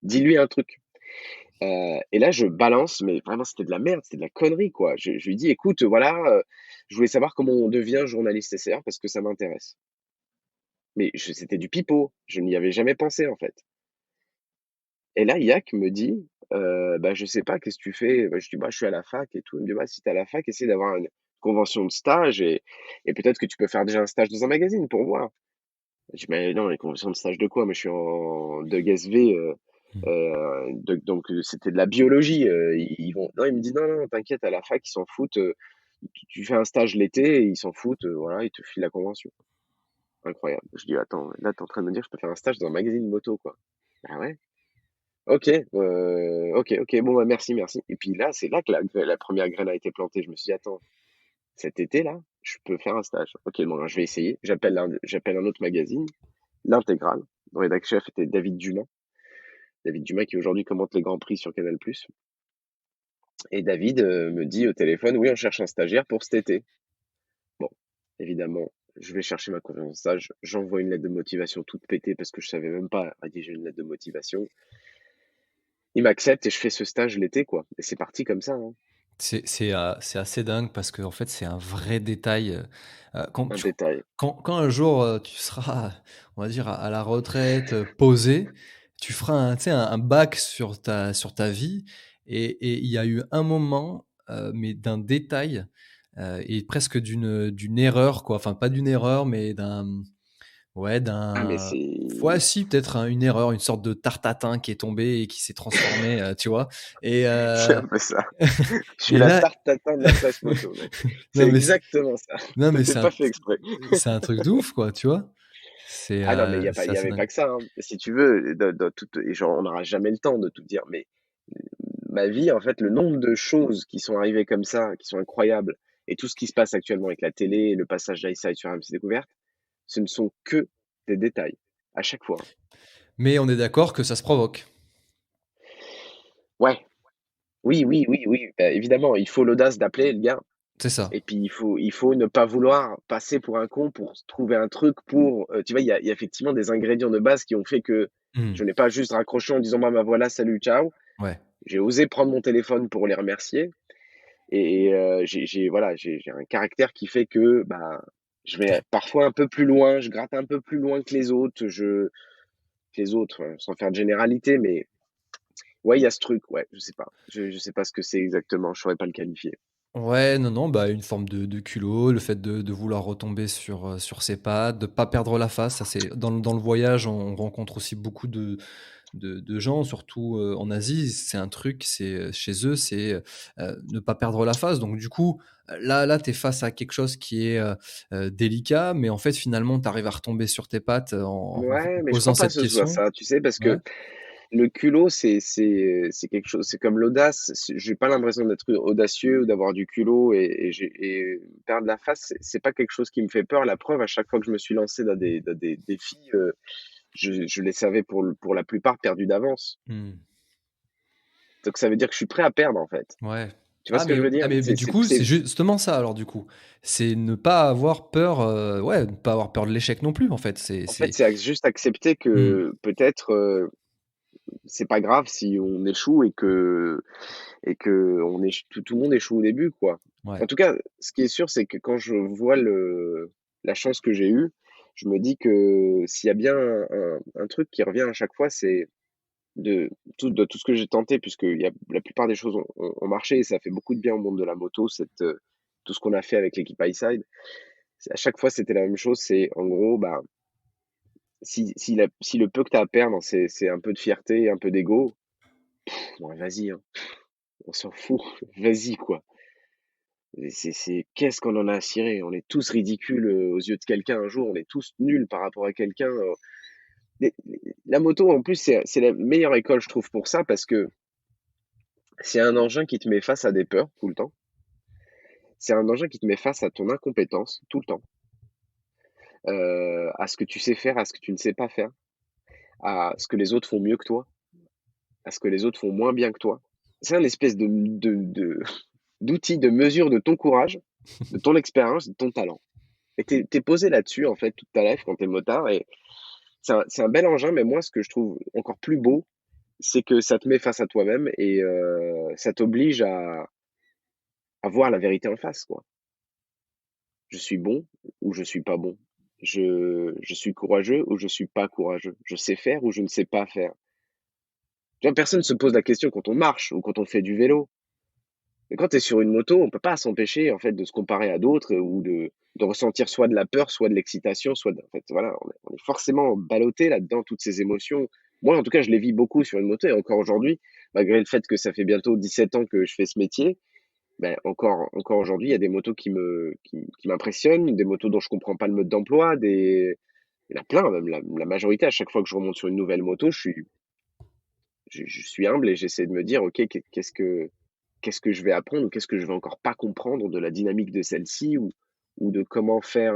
Dis-lui un truc. Et là, je balance, mais vraiment, c'était de la merde, c'était de la connerie, quoi. Je lui dis, écoute, voilà, je voulais savoir comment on devient journaliste SR parce que ça m'intéresse. Mais c'était du pipeau, je n'y avais jamais pensé, en fait. Et là, Yak me dit, bah, je sais pas, qu'est-ce que tu fais? Bah, je dis: «Bah, je suis à la fac et tout». Il me dit: «Bah, si tu es à la fac, essaie d'avoir une convention de stage et peut-être que tu peux faire déjà un stage dans un magazine pour voir». Je dis: «Mais non, les conventions de stage de quoi? Moi, je suis en DEUG-SV, Mmh. donc c'était de la biologie, ils vont» non, il me dit: «Non, non, t'inquiète, à la fac, ils s'en foutent, tu fais un stage l'été et ils s'en foutent, voilà, ils te filent la convention». incroyable. Je dis: «Attends, là, tu es en train de me dire que je peux faire un stage dans un magazine moto, quoi?» «Ah ouais? OK, OK, OK, bon, bah, merci, merci» et puis là, c'est là que la 1re graine a été plantée. Je me suis dit: «Attends, cet été-là, je peux faire un stage. OK, bon, alors je vais essayer». J'appelle un autre magazine, L'Intégrale. Le rédac chef était David Dumas. David Dumas qui aujourd'hui commente les grands prix sur Canal+ et David, me dit au téléphone: «Oui, on cherche un stagiaire pour cet été». Bon, évidemment, je vais chercher ma convention de stage, j'envoie une lettre de motivation toute pétée parce que je savais même pas rédiger une lettre de motivation. Il m'accepte et je fais ce stage l'été, quoi et c'est parti comme ça, hein. C'est assez dingue parce qu'en fait, c'est un vrai détail, quand Un tu détail. quand un jour, tu seras, on va dire, à la retraite, posé, tu feras un tu sais, un bac sur ta vie et il y a eu un moment, mais d'un détail, et presque d'une erreur, quoi. Enfin, pas d'une erreur, mais ouais, Ah mais ouais, c'est si, peut-être, une erreur, une sorte de tarte à tatin qui est tombée et qui s'est transformée, tu vois? Et c'est un peu ça. Je suis et la là tarte tatin de la presse moto, mec. C'est non mais exactement ça. non mais C'est pas fait exprès. c'est un truc de ouf quoi, tu vois? Ah non, mais il C'est y assez avait dingue. pas que ça, hein. Si tu veux, dans toute et genre, on n'aura jamais le temps de tout dire, mais ma vie, en fait, le nombre de choses qui sont arrivées comme ça, qui sont incroyables et tout ce qui se passe actuellement avec la télé, le passage d'Ice sur RMC Découverte, ce ne sont que des détails, à chaque fois. Mais on est d'accord que ça se provoque. Ouais, oui, oui, oui, oui, bah, évidemment, il faut l'audace d'appeler le gars C'est ça. et puis il faut ne pas vouloir passer pour un con pour s trouver un truc pour, tu vois, il y a effectivement des ingrédients de base qui ont fait que Mmh. je n'ai pas juste raccroché en disant: «Bah, voilà, salut, ciao». Ouais. J'ai osé prendre mon téléphone pour les remercier j'ai voilà, j'ai un caractère qui fait que, bah, je vais parfois un peu plus loin, je gratte un peu plus loin que les autres, sans faire de généralité, mais ouais, il y a ce truc, ouais, je sais pas. Je sais pas ce que c'est exactement, je saurais pas le qualifier. Ouais, non, non, bah, une forme de culot, le fait de vouloir retomber sur ses pattes, de pas perdre la face, ça c'est dans le voyage, on rencontre aussi beaucoup de gens, surtout, en Asie, c'est un truc, chez eux, ne pas perdre la face. Donc du coup, là, tu es face à quelque chose qui est, délicat, mais en fait, finalement, tu arrives à retomber sur tes pattes Ouais, en mais je posant crois pas cette que ce soit question. ça, tu sais? Parce Ouais. que le culot, c'est quelque chose c'est comme l'audace, j'ai pas l'impression d'être audacieux ou d'avoir du culot et perdre la face, c'est pas quelque chose qui me fait peur. La preuve, à chaque fois que je me suis lancé dans des défis, je les savais pour la plupart perdus d'avance. Mmh. Donc ça veut dire que je suis prêt à perdre, en fait. Ouais. Tu vois ce que je veux dire? Mais du coup, c'est justement ça alors du coup. C'est ne pas avoir peur, ouais, ne pas avoir peur de l'échec non plus en fait. En fait, c'est juste accepter Mmh, que peut-être, c'est pas grave si on échoue et que on éch tout le monde échoue au début, quoi. ouais. En tout cas, ce qui est sûr, c'est que quand je vois la chance que j'ai eue, je me dis que s'il y a bien un truc qui revient à chaque fois, c'est de tout ce que j'ai tenté, puisqu'il y a la plupart des choses ont marché et ça fait beaucoup de bien au monde de la moto, tout ce qu'on a fait avec l'équipe Highside. À chaque fois, c'était la même chose, c'est en gros, bah, si le peu que tu as à perdre, c'est un peu de fierté, un peu d'ego, ouais, vas-y, hein, on s'en fout, vas-y, quoi. Et qu'est-ce qu'on en a à cirer? On est tous ridicules, aux yeux de quelqu'un un jour, on est tous nuls par rapport à quelqu'un, la moto, en plus, c'est la meilleure école, je trouve, pour ça, parce que c'est un engin qui te met face à des peurs tout le temps. C'est un engin qui te met face à ton incompétence tout le temps, à ce que tu sais faire, à ce que tu ne sais pas faire, à ce que les autres font mieux que toi, à ce que les autres font moins bien que toi. C'est un espèce de d'outil de mesure de ton courage, de ton expérience, de ton talent et tu es posé là-dessus, en fait, toute ta life quand tu es motard et c'est un bel engin, mais moi, ce que je trouve encore plus beau, c'est que ça te met face à toi-même et ça t'oblige à voir la vérité en face, quoi. Je suis bon ou je suis pas bon. Je suis courageux ou je suis pas courageux. Je sais faire ou je ne sais pas faire. Tu vois, personne se pose la question quand on marche ou quand on fait du vélo. Mais quand tu es sur une moto, on peut pas s'empêcher, en fait, de se comparer à d'autres ou de ressentir soit de la peur, soit de l'excitation, en fait, voilà, on est forcément ballotté là-dedans, toutes ces émotions. Moi, en tout cas, je les vis beaucoup sur une moto et encore aujourd'hui, malgré le fait que ça fait bientôt 17 ans que je fais ce métier, ben, encore aujourd'hui, il y a des motos qui m'impressionnent, des motos dont je comprends pas le mode d'emploi, des Il y en a plein, même la majorité, à chaque fois que je remonte sur une nouvelle moto, je suis humble et j'essaie de me dire: «OK, qu'est-ce que je vais apprendre ou qu'est-ce que je vais encore pas comprendre de la dynamique de celle-ci ou de comment faire,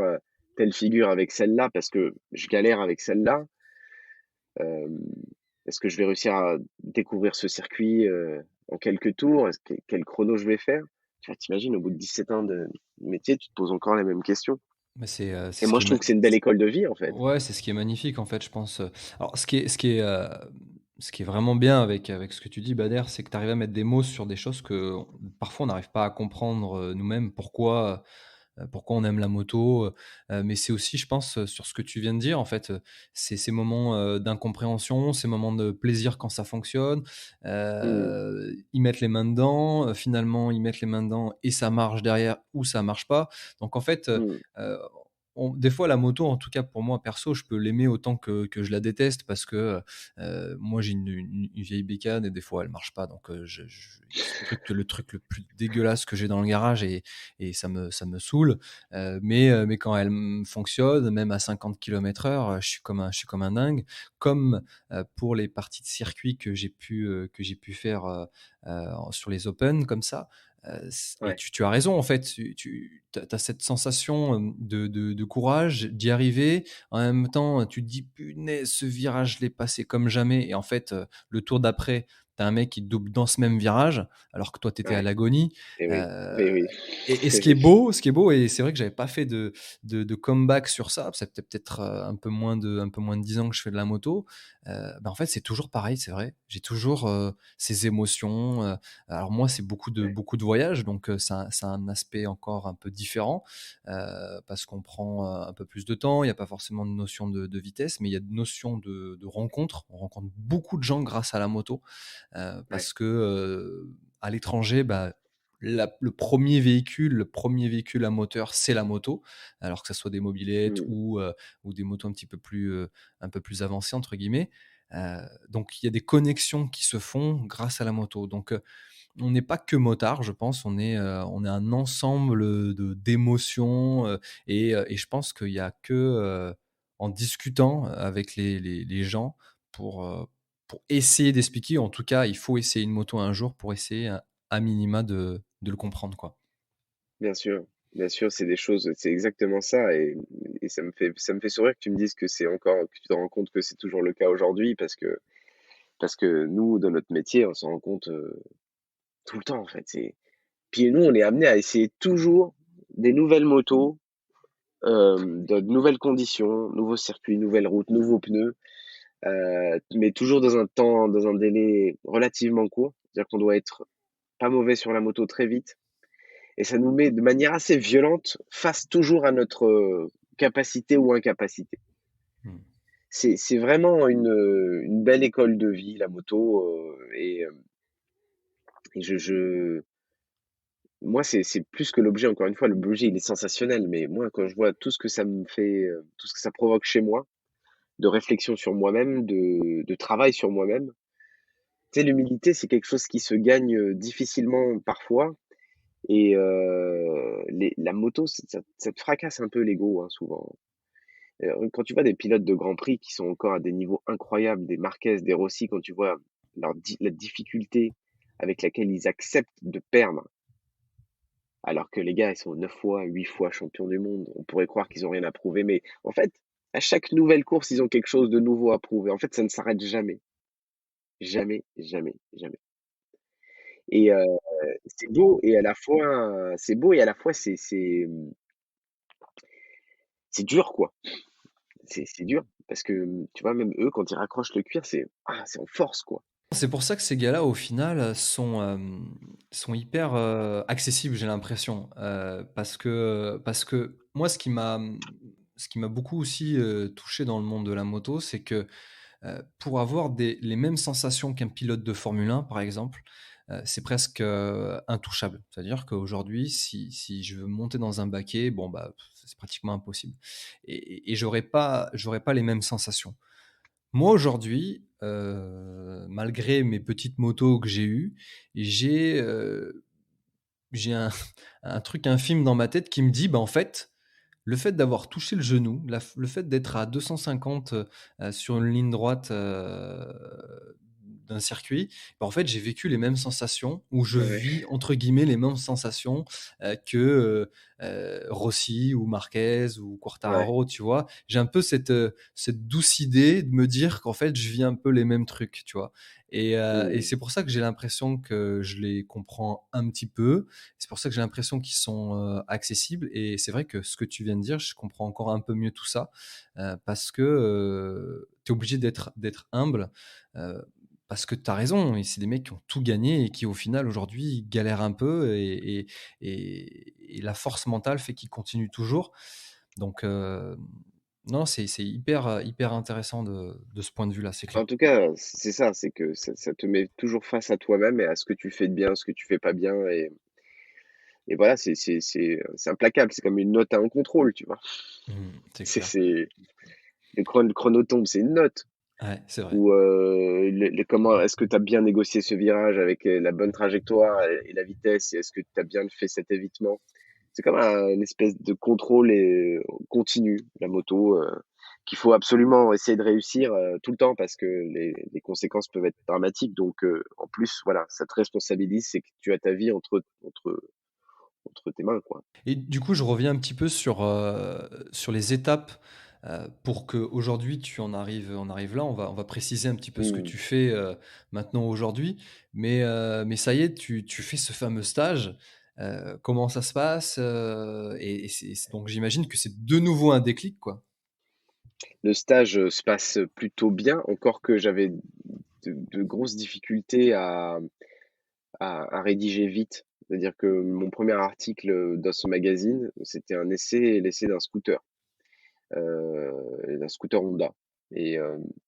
telle figure avec celle-là parce que je galère avec celle-là. Hem, est-ce que je vais réussir à découvrir ce circuit, en quelques tours? Est-ce que quel chrono je vais faire?» Tu vois, tu au bout de 17 ans de métier, tu te poses encore les mêmes questions Mais et c'est ce moi, qui je est trouve que c'est une belle école de vie, en fait. ouais, c'est ce qui est magnifique, en fait, je pense, alors ce qui est vraiment bien avec ce que tu dis, Bader, c'est que tu arrives à mettre des mots sur des choses que, parfois, on n'arrive pas à comprendre, nous-mêmes. Pourquoi on aime la moto, mais c'est aussi, je pense, sur ce que tu viens de dire, en fait, c'est ces moments, d'incompréhension, ces moments de plaisir quand ça fonctionne, Mmh, y mettre les mains dedans, finalement, y mettre les mains dedans et ça marche derrière ou ça marche pas. Donc en fait, mmh, heu, on des fois la moto, en tout cas pour moi perso, je peux l'aimer autant que je la déteste parce que, moi j'ai une vieille bécane et des fois elle marche pas donc je c'est le truc le plus dégueulasse que j'ai dans le garage et ça me saoule. Mais quand elle fonctionne, même à 50 km/h, je suis comme un dingue. Comme pour les parties de circuit que j'ai pu faire sur les Open, comme ça. Et ouais, tu as raison, en fait. Tu as cette sensation de courage, d'y arriver. En même temps, tu te dis, punaise, ce virage, je l'ai passé comme jamais. Et en fait, le tour d'après, tu as un mec qui te double dans ce même virage, alors que toi, tu étais à ouais l'agonie. et oui, Euh, oui, oui, et ce et qui est oui, beau, et c'est vrai que j'avais pas fait de comeback sur ça, ça fait peut-être un peu moins de 10 ans que je fais de la moto. Bah, en fait, c'est toujours pareil, c'est vrai. J'ai toujours ces émotions. Alors moi, c'est ouais, beaucoup de voyages, donc ça a un aspect encore un peu différent parce qu'on prend un peu plus de temps. Il n'y a pas forcément de notion de vitesse, mais il y a de notion de rencontre. On rencontre beaucoup de gens grâce à la moto ouais, parce que à l'étranger, bah, le premier véhicule à moteur, c'est la moto, alors que ça soit des mobylettes mmh, ou des motos un peu plus avancées entre guillemets. Donc il y a des connexions qui se font grâce à la moto. Donc on n'est pas que motard, je pense, on est un ensemble de d'émotions et je pense qu'il y a que en discutant avec les gens pour, heu, pour essayer d'expliquer. En tout cas, il faut essayer une moto un jour pour essayer à minima de le comprendre, quoi. bien sûr, c'est des choses c'est exactement ça et ça me fait sourire que tu me dises que tu te rends compte que c'est toujours le cas aujourd'hui parce que nous, dans notre métier, on s'en rend compte, tout le temps, en fait. Puis nous, on est amenés à essayer toujours des nouvelles motos, de nouvelles conditions, nouveaux circuits, nouvelles routes, nouveaux pneus, mais toujours dans un délai relativement court. C'est-à-dire qu'on doit être pas mauvais sur la moto très vite et ça nous met de manière assez violente face toujours à notre, capacité ou incapacité. Mmh. C'est vraiment une belle école de vie, la moto, et moi, c'est plus que l'objet, encore une fois, l'objet, il est sensationnel, mais moi, quand je vois tout ce que ça me fait, tout ce que ça provoque chez moi, de réflexion sur moi-même, de travail sur moi-même. Tu sais, l'humilité, c'est quelque chose qui se gagne, difficilement parfois et la moto, ça te fracasse un peu l'ego, hein, souvent. Quand tu vois des pilotes de Grand Prix qui sont encore à des niveaux incroyables, des Marquez, des Rossi, quand tu vois la difficulté avec laquelle ils acceptent de perdre, alors que les gars, ils sont 9 fois, 8 fois champions du monde. On pourrait croire qu'ils ont rien à prouver, mais en fait, à chaque nouvelle course, ils ont quelque chose de nouveau à prouver. En fait, ça ne s'arrête jamais. Jamais, jamais, jamais. Et c'est beau et à la fois c'est beau et à la fois c'est dur, quoi. C'est dur parce que, tu vois, même eux, quand ils raccrochent le cuir, c'est en force, quoi. C'est pour ça que ces gars-là, au final, sont hyper, accessibles, j'ai l'impression, parce que moi, ce qui m'a beaucoup aussi, touché dans le monde de la moto, c'est que, pour avoir les mêmes sensations qu'un pilote de Formule 1, par exemple, c'est presque, intouchable. C'est-à-dire qu'aujourd'hui, si je veux monter dans un baquet, bon, bah, c'est pratiquement impossible et j'aurais pas les mêmes sensations. Moi, aujourd'hui, malgré mes petites motos que j'ai eues, j'ai un un truc infime dans ma tête qui me dit: «Bah, en fait, le fait d'avoir touché le genou, le fait d'être à 250, sur une ligne droite, d'un circuit, bah, en fait, j'ai vécu les mêmes sensations, où je Ouais, vis entre guillemets «les mêmes sensations», que, Rossi ou Marquez ou ouais. Quartararo, tu vois? J'ai un peu cette douce idée de me dire qu'en fait, je vis un peu les mêmes trucs, tu vois? Et Mmh. c'est pour ça que j'ai l'impression que je les comprends un petit peu. C'est pour ça que j'ai l'impression qu'ils sont, accessibles, et c'est vrai que ce que tu viens de dire, je comprends encore un peu mieux tout ça, parce que, tu es obligé d'être humble, heu, parce que tu as raison, et c'est des mecs qui ont tout gagné et qui, au final, aujourd'hui, galèrent un peu, et la force mentale fait qu'ils continuent toujours. Donc, non, c'est hyper intéressant de ce point de vue-là, c'est En clair. tout cas, c'est ça, c'est que ça te met toujours face à toi-même et à ce que tu fais de bien, ce que tu fais pas bien et voilà, c'est implacable. C'est comme une note à un contrôle, tu vois? C'est C'est clair. c'est le chronotombe, c'est une note Ouais, c'est vrai. ou le comment est-ce que tu as bien négocié ce virage avec, la bonne trajectoire et la vitesse et est-ce que tu as bien fait cet évitement? C'est comme une espèce de contrôle et continu, la moto, qu'il faut absolument essayer de réussir, tout le temps parce que les conséquences peuvent être dramatiques donc en plus, voilà, ça te responsabilise, c'est que tu as ta vie entre tes mains, quoi. Et du coup, je reviens un petit peu sur les étapes, pour qu'aujourd'hui tu en arrives là. On va préciser un petit peu ce que Mmh. tu fais, maintenant aujourd'hui. Mais ça y est, tu fais ce fameux stage. Comment ça se passe? Et c'est donc j'imagine que c'est de nouveau un déclic, quoi? Le stage, se passe plutôt bien, encore que j'avais de grosses difficultés à rédiger vite. C'est-à-dire que mon premier article, dans ce magazine, c'était l'essai d'un scooter Honda et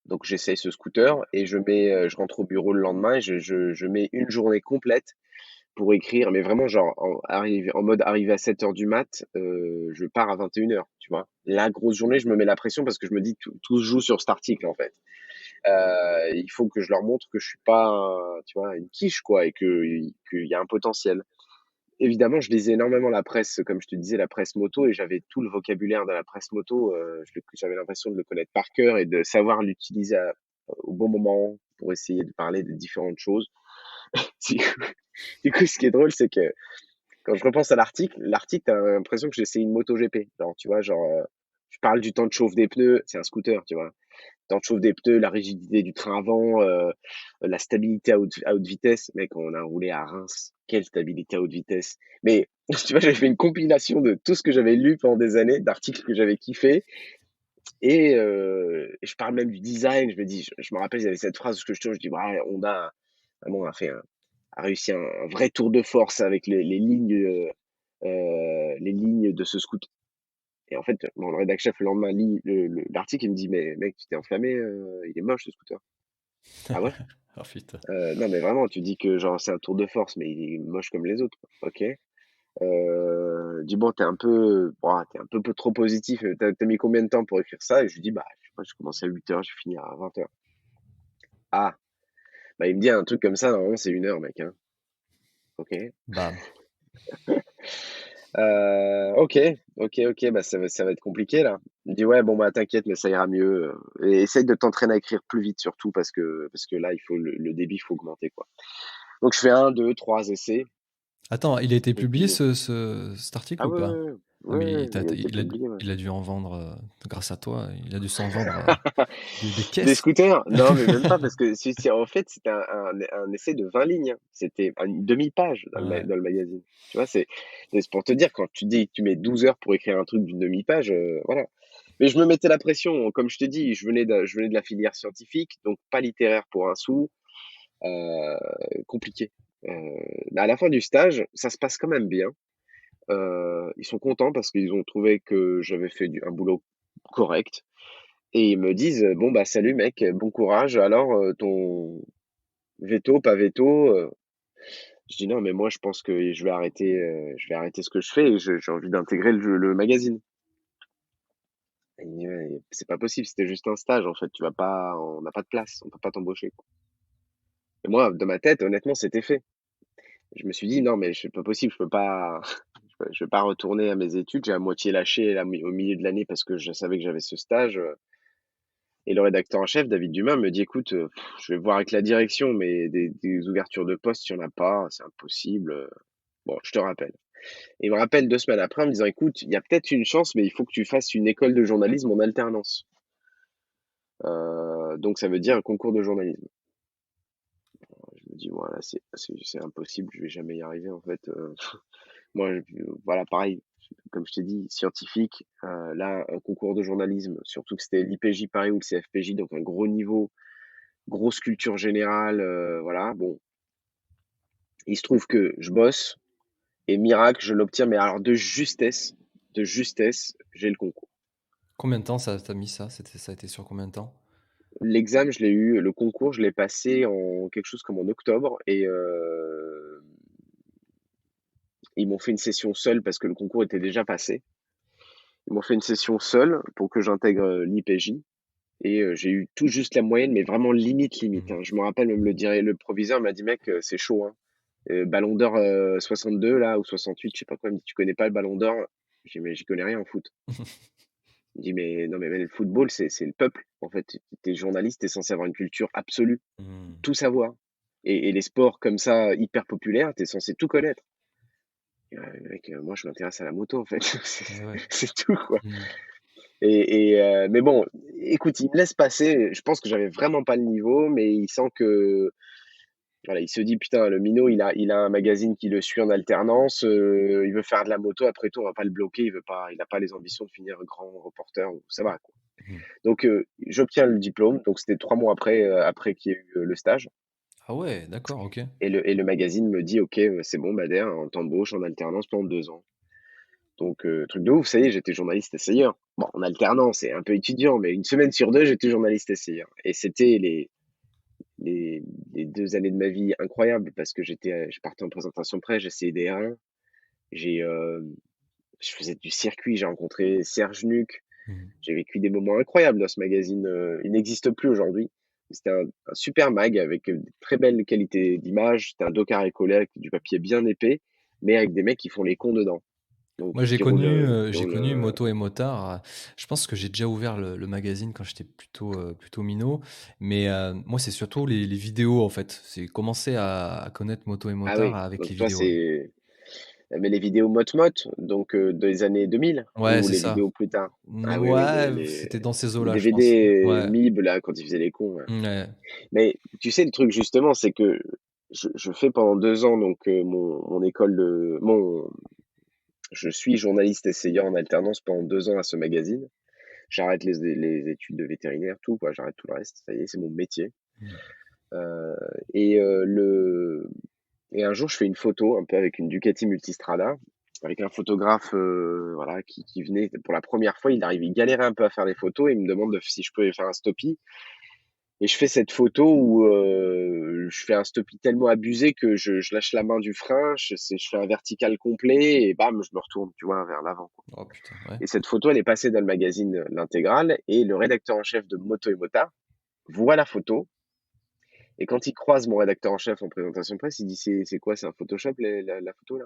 donc j'essaye ce scooter et je rentre au bureau le lendemain et je mets une journée complète pour écrire, mais vraiment genre en mode arrivé à 7 heures du mat, je pars à 21 heures, tu vois? La grosse journée, je me mets la pression parce que je me dis: «Tout se joue sur cet article, en fait». Il faut que je leur montre que je suis pas, tu vois, une quiche quoi et qu'il y a un potentiel. Évidemment, je lisais énormément la presse, comme je te disais, la presse moto et j'avais tout le vocabulaire de la presse moto, j'avais l'impression de le connaître par cœur et de savoir l'utiliser au bon moment pour essayer de parler de différentes choses. Du coup ce qui est drôle, c'est que quand je repense à l'article, tu l'impression que j'ai essayé une moto GP. Genre, tu vois, genre, je parle du temps de chauffe des pneus, c'est un scooter, tu vois? Temps de chauffe des pneus, la rigidité du train avant, la stabilité à haute vitesse. Mec, on a roulé à Reims. Quelle stabilité à haute vitesse. Mais tu vois, j'avais fait une compilation de tout ce que j'avais lu pendant des années, d'articles que j'avais kiffé et je parle même du design. Je me dis, je me rappelle, il y avait cette phrase que je dis: «Ouais, Honda, vraiment a réussi un vrai tour de force avec les lignes de ce scooter». Et en fait, mon rédac chef le lendemain lit l'article, il me dit: «Mais mec, tu t'es enflammé, il est moche ce scooter». «Ah ouais?» Ah putain. Non mais vraiment, tu dis que genre c'est un tour de force, mais il est moche comme les autres, quoi. OK. Dis: «Bon, tu un peu trop positif, tu mis combien de temps pour écrire ça?» et je lui dis: «Bah, je sais pas, j'ai commencé à 8 heures, je vais finir à 20 heures». «Ah!» Bah, il me dit: «Un truc comme ça, normalement, c'est 1 heure, mec, hein». OK. Bam. OK, OK, bah, ça va être compliqué là. Il me dit: «Ouais, bon, bah, t'inquiète, mais ça ira mieux, et essaye de t'entraîner à écrire plus vite surtout parce que là, il faut le débit, il faut augmenter, quoi». Donc je fais un, deux, trois essais Attends, il a été et publié puis cet article ah ou ouais, pas? ouais, ouais, Ah ouais, mais ouais, il a été publié, ouais. il a dû en vendre, grâce à toi, il a dû s'en vendre, des Des caisses. scooters? Non, mais même pas parce que c'est en fait, c'était un essai de 20 lignes, hein. C'était une demi-page Ouais. dans le magazine. Tu vois? C'est pour te dire quand tu dis que tu mets 12 heures pour écrire un truc d'une demi-page, voilà. Mais je me mettais la pression, comme je t'ai dit, je venais de la filière scientifique, donc pas littéraire pour un sou, heu, compliqué. Heu, mais à la fin du stage, ça se passe quand même bien. Ils sont contents parce qu'ils ont trouvé que j'avais fait un boulot correct et ils me disent: «Bon, bah, salut mec, bon courage. Alors, ton veto, pas veto?» Je dis: «Non, mais moi je pense que je vais arrêter ce que je fais et j'ai envie d'intégrer le magazine». Il me dit: «Ouais, c'est pas possible, c'était juste un stage en fait, tu vas pas on n'a pas de place, on peut pas t'embaucher, quoi». Et moi, dans ma tête, honnêtement, c'était fait. Je me suis dit: «Non, mais c'est pas possible, je peux pas je vais pas retourner à mes études. J'ai à moitié lâché là, au milieu de l'année parce que je savais que j'avais ce stage. Et le rédacteur en chef, David Dumas, me dit, écoute, je vais voir avec la direction, mais des ouvertures de poste, il n'y en a pas, c'est impossible. Bon, je te rappelle. Et il me rappelle 2 semaines après en me disant, écoute, il y a peut-être une chance, mais il faut que tu fasses une école de journalisme en alternance. Donc ça veut dire un concours de journalisme. Je me dis, voilà, c'est impossible, je vais jamais y arriver en fait. Moi, voilà, pareil, comme je t'ai dit, scientifique. Là, un concours de journalisme, surtout que c'était l'IPJ Paris ou le CFPJ, donc un gros niveau, grosse culture générale, voilà. Bon, il se trouve que je bosse et miracle, je l'obtiens, mais alors de justesse, j'ai le concours. Combien de temps ça t'a mis ça? Ça a été sur combien de temps? L'examen, je l'ai eu, le concours, je l'ai passé en quelque chose comme en octobre et ils m'ont fait une session seule parce que le concours était déjà passé. Ils m'ont fait une session seule pour que j'intègre l'IPJ et j'ai eu tout juste la moyenne, mais vraiment limite, limite, Mmh. hein. Je me rappelle même le proviseur m'a dit: «Mec, c'est chaud, hein. Ballon d'or, 62 là ou 68, je sais pas quoi». Il me dit: «Tu connais pas le ballon d'or?» J'ai dit: «Mais j'y connais rien en foot». Il me dit: «Mais non, mais le football, c'est le peuple, en fait. Tu es journaliste, tu es censé avoir une culture absolue, Mmh. tout savoir et les sports comme ça, hyper populaires, tu es censé tout connaître». Mec, moi je m'intéresse à la moto en fait, Et ouais. c'est tout quoi Mmh. mais bon, écoute, il me laisse passer. Je pense que j'avais vraiment pas le niveau, mais il sent que voilà, il se dit: «Putain, le minot, il a un magazine qui le suit en alternance, il veut faire de la moto, après tout, on va pas le bloquer, il a pas les ambitions de finir grand reporter, ça va quoi». Mmh. Donc j'obtiens le diplôme, donc c'était 3 mois après, après qu'il y ait eu, le stage Ah ouais, d'accord, OK. et le magazine me dit: «OK, c'est bon Bader, on t'embauche en alternance pendant 2 ans». Donc truc de ouf, ça y est, j'étais journaliste essayeur. Bon, en alternance et un peu étudiant, mais une semaine sur 2, j'étais journaliste essayeur et c'était les les 2 années de ma vie incroyables parce que je partais en présentation presse, j'essayais des 1 j'ai, je faisais du circuit, j'ai rencontré Serge Nuc, Mmh. j'ai vécu des moments incroyables dans ce magazine, il n'existe plus aujourd'hui. C'était un super mag avec, de très belles qualités d'image. C'était un dos carré collé avec du papier bien épais, mais avec des mecs qui font les cons dedans. Donc Moi, qui roulent, j'ai connu Moto et Motard, je pense que j'ai déjà ouvert le magazine quand j'étais plutôt minot, mais moi, c'est surtout les vidéos, en fait. C'est commencer à connaître Moto et ah Motard oui, avec donc les toi vidéos, ouais. c'est mais les vidéos mot-mot, donc des années 2000 Ouais, ou c'est les ça. vidéos plus tard? Ah oui, oui, Ouais, c'était dans ces les eaux-là, je pense. DVD Ouais. MIB là, quand ils faisaient les cons, ouais. Ouais. Mais tu sais, le truc justement, c'est que je fais pendant 2 ans donc mon école de mon je suis journaliste essayant en alternance pendant 2 ans à ce magazine. J'arrête les études de vétérinaire, tout quoi, j'arrête tout le reste, ça y est, c'est mon métier. Mmh. Heu et le et un jour, je fais une photo un peu avec une Ducati Multistrada, avec un photographe, voilà, qui venait pour la première fois. Il galérait un peu à faire les photos et il me demande si je peux faire un stoppie et je fais cette photo où, je fais un stoppie tellement abusé que je lâche la main du frein, je fais un vertical complet et bam, je me retourne, tu vois, vers l'avant, quoi Oh putain, ouais. et cette photo, elle est passée dans le magazine, L'Intégrale et le rédacteur en chef de Moto et Motard voit la photo et quand il croise mon rédacteur en chef en présentation presse, il dit: «C'est quoi? C'est un Photoshop la photo là?»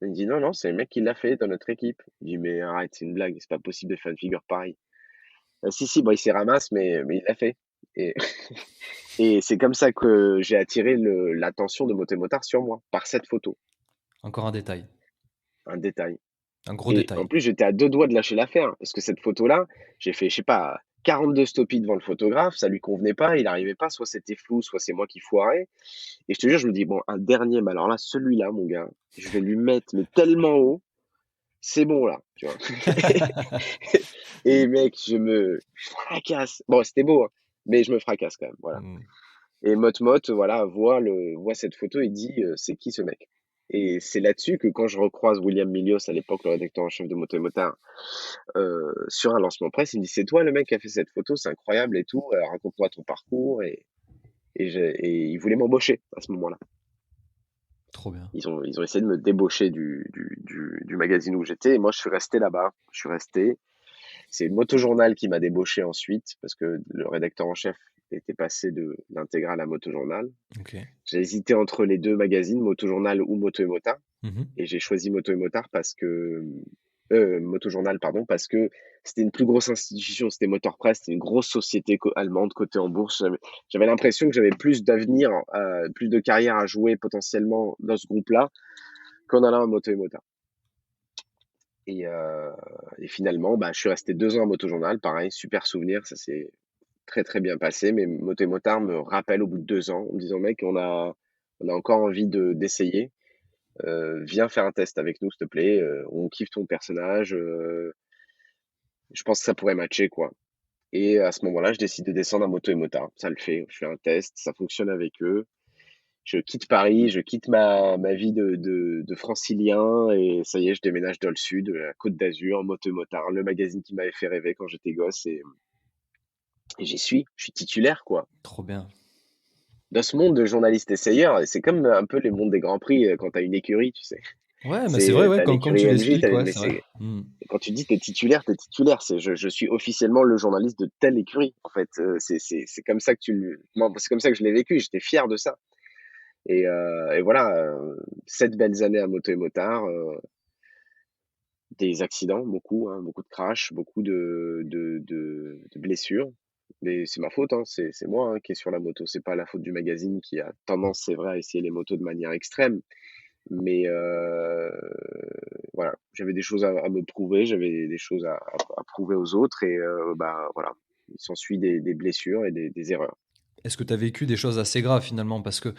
Il me dit: «Non, non, c'est le mec qui l'a fait dans notre équipe». Je dis: «Mais arrête, c'est une blague, c'est pas possible de faire une figure pareille». Si, si, bon, il s'y ramasse, mais il l'a fait et et c'est comme ça que j'ai attiré l'attention de Moté Motard sur moi, par cette photo, Encore un détail, un détail un gros et en détail. plus, j'étais à 2 doigts de lâcher l'affaire parce que cette photo-là, j'ai fait, je sais pas, 42 stoppies devant le photographe, ça lui convenait pas, il arrivait pas, soit c'était flou, soit c'est moi qui foirais et je te jure, je me dis: «Bon, un dernier, mais alors là, celui-là, mon gars, je vais lui mettre mais tellement haut, c'est bon là», tu vois? Et mec, je me fracasse. Bon, c'était beau, hein, mais je me fracasse quand même, voilà. Mmh. Et Mot, voilà, voit cette photo et dit, «C'est qui ce mec?» et c'est là-dessus que quand je recroise William Milios, à l'époque le rédacteur en chef de Moto et Motard, sur un lancement presse, il me dit: «C'est toi le mec qui a fait cette photo, c'est incroyable et tout, raconte-moi ton parcours» et il voulait m'embaucher à ce moment-là. Trop bien. Ils ont essayé de me débaucher du magazine où j'étais et moi je suis resté là-bas. Je suis resté. C'est Motojournal qui m'a débauché ensuite parce que le rédacteur en chef était passé de l'Intégrale à Motojournal. OK. J'ai hésité entre les 2 magazines, Motojournal ou Moto et Motard, Mmh. et j'ai choisi Moto et Motard parce que, Motojournal, pardon, parce que c'était une plus grosse institution, c'était Motor Press, c'était une grosse société allemande cotée en bourse. J'avais l'impression que j'avais plus d'avenir, plus de carrière à jouer potentiellement dans ce groupe-là qu'en allant à Moto et Motard. Et, euh, et finalement, bah, je suis resté 2 ans à Motojournal, pareil, super souvenir, ça s'est très très bien passé, mais Moto et Motard me rappelle au bout de 2 ans en me disant, mec, on a encore envie d'essayer. Viens faire un test avec nous, s'il te plaît. On kiffe ton personnage. Je pense que ça pourrait matcher, quoi. Et à ce moment-là, je décide de descendre à Moto et Motard. Ça le fait. Je fais un test, ça fonctionne avec eux. Je quitte Paris, je quitte ma vie de francilien et ça y est, je déménage dans le sud, la Côte d'Azur, Moto et Motard, le magazine qui m'avait fait rêver quand j'étais gosse et j'y suis. Je suis titulaire, quoi. Trop bien. Dans ce monde de journalistes essayeurs, c'est comme un peu les mondes des grands prix quand t'as une écurie, tu sais. Ouais, mais c'est C'est, vrai, ouais, t'as comme l'écurie tu MJ, l'expliques, ouais, mais c'est vrai. c'est Mmh. quand tu dis t'es titulaire, t'es titulaire. Je suis officiellement le journaliste de telle écurie. En fait, c'est comme ça que moi, c'est comme ça que je l'ai vécu. J'étais fier de ça. Et voilà, 7 belles années à Moto et Motard, des accidents, beaucoup, hein, beaucoup de crash, beaucoup de blessures. Mais c'est ma faute, hein, c'est moi hein, qui est sur la moto. C'est pas la faute du magazine qui a tendance, c'est vrai, à essayer les motos de manière extrême. Mais voilà, j'avais des choses à me prouver, j'avais des choses à prouver aux autres et bah, voilà, il s'ensuit des blessures et des erreurs. Est-ce que tu as vécu des choses assez graves finalement? Parce que,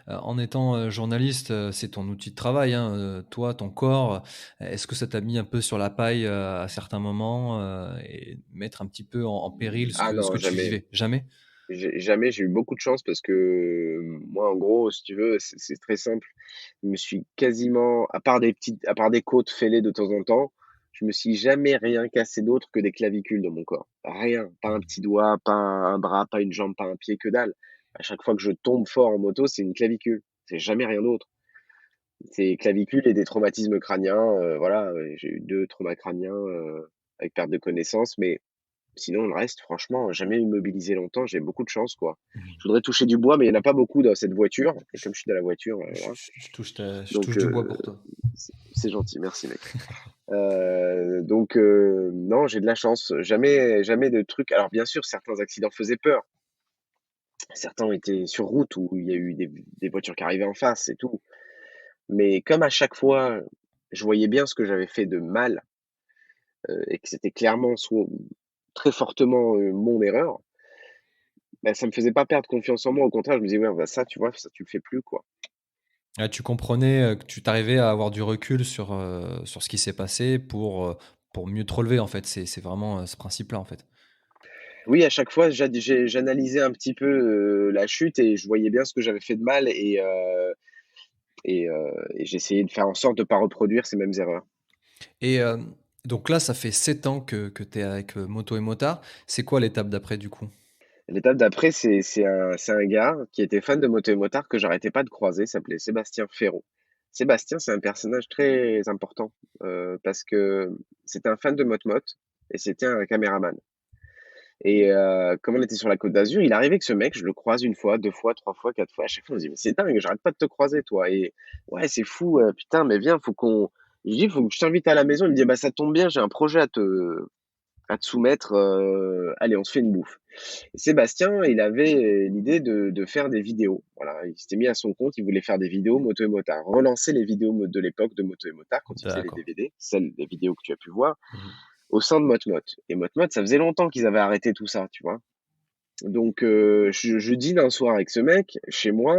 en étant, journaliste, c'est ton outil de travail, hein, toi, ton corps, est-ce que ça t'a mis un peu sur la paille, à certains moments, et mettre un petit peu en péril Ah ce que non, tu jamais. vivais? Jamais? J'ai eu beaucoup de chance parce que moi, en gros, si tu veux, c'est très simple. Je me suis quasiment, à part des côtes fêlées de temps en temps, je me suis jamais rien cassé d'autre que des clavicules dans mon corps. Rien, pas un petit doigt, pas un bras, pas une jambe, pas un pied, que dalle. À chaque fois que je tombe fort en moto, c'est une clavicule. C'est jamais rien d'autre. C'est clavicules et des traumatismes crâniens. Voilà, j'ai eu 2 traumas crâniens avec perte de connaissance, mais sinon, le reste, franchement, jamais immobilisé longtemps, j'ai beaucoup de chance, quoi. Mmh. Je voudrais toucher du bois, mais il y en a pas beaucoup dans cette voiture. Et comme je suis dans la voiture, voilà. Je Donc, touche du bois pour toi. c'est gentil, merci, mec. Donc, non, j'ai de la chance. Jamais, jamais de trucs. Alors, bien sûr, certains accidents faisaient peur. Certains étaient sur route où il y a eu des voitures qui arrivaient en face et tout. Mais comme à chaque fois, je voyais bien ce que j'avais fait de mal et que c'était clairement soit très fortement mon erreur. Bah, ça me faisait pas perdre confiance en moi, au contraire, je me disais: «Ouais, bah, ça, tu vois, ça, tu le fais plus, quoi». Ah, tu comprenais, que tu t'arrivais à avoir du recul sur ce qui s'est passé pour mieux te relever en fait. C'est vraiment, ce principe-là en fait. Oui, à chaque fois, j'analysais un petit peu, la chute et je voyais bien ce que j'avais fait de mal et j'essayais de faire en sorte de pas reproduire ces mêmes erreurs. Et donc là, ça fait 7 ans que tu es avec, Moto et Motard. C'est quoi l'étape d'après du coup? L'étape d'après, c'est un gars qui était fan de moto et motard que j'arrêtais pas de croiser, il s'appelait Sébastien Ferraud. Sébastien, c'est un personnage très important, parce que c'était un fan de mot et c'était un caméraman. Et comme on était sur la Côte d'Azur, il arrivait que ce mec, je le croise 1 fois, 2 fois, 3 fois, 4 fois. À chaque fois, on se dit: «Mais c'est dingue, j'arrête pas de te croiser, toi et ouais, c'est fou, putain, mais viens, faut qu'on» je lui dis: «Faut que je t'invite à la maison». Il me dit: «Bah, ça tombe bien, j'ai un projet à te soumettre, allez, on se fait une bouffe». Et Sébastien, il avait l'idée de faire des vidéos. Voilà, il s'était mis à son compte, il voulait faire des vidéos moto et motard, relancer les vidéos de l'époque de moto et motard quand il faisait les D'accord. DVD, celles des vidéos que tu as pu voir, Mmh. au sein de Motmot. Et Motmot, ça faisait longtemps qu'ils avaient arrêté tout ça, tu vois? Donc je dîne un soir avec ce mec, chez moi,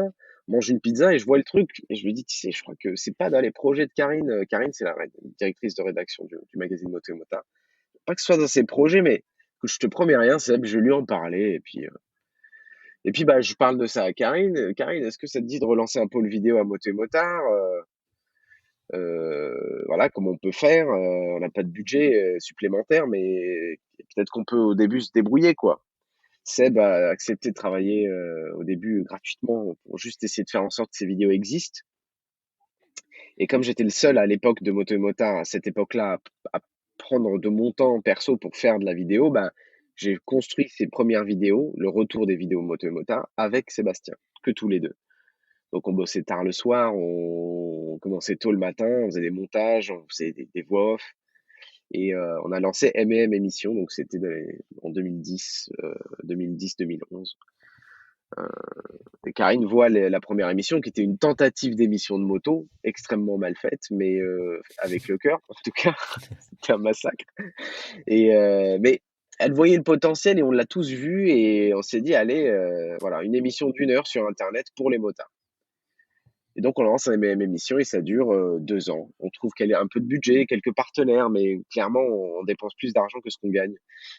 mange une pizza et je vois le truc et je lui dis: «Tu sais, je crois que c'est pas dans les projets de Karine», Karine, c'est la directrice de rédaction du magazine Moto et Motard. Pas que ce soit dans ses projets, mais que je te promets rien, Seb, je vais lui en parler et puis, bah, je parle de ça à Karine. Karine, est-ce que ça te dit de relancer un pôle vidéo à Moto et Motard? Voilà, comment on peut faire? On n'a pas de budget, supplémentaire, mais peut-être qu'on peut au début se débrouiller, quoi. Seb a accepté de travailler, au début gratuitement pour juste essayer de faire en sorte que ces vidéos existent et comme j'étais le seul à l'époque de Moto et Motard, à cette époque-là, à prendre de mon temps perso pour faire de la vidéo, bah, j'ai construit ces premières vidéos, le retour des vidéos Moto et Motard avec Sébastien, que tous les 2. Donc on bossait tard le soir, on commençait tôt le matin, on faisait des montages, on faisait des voix off et on a lancé M&M Émissions, donc c'était en 2010, 2010-2011. Et Karine voit la première émission qui était une tentative d'émission de moto, extrêmement mal faite, mais avec le cœur, en tout cas, c'était un massacre. Mais elle voyait le potentiel et on l'a tous vu et on s'est dit, allez, voilà, une émission d'1 heure sur Internet pour les motards. Et donc on lance la même émission et ça dure 2 ans. On trouve qu'elle a un peu de budget, quelques partenaires, mais clairement on dépense plus d'argent que ce qu'on gagne.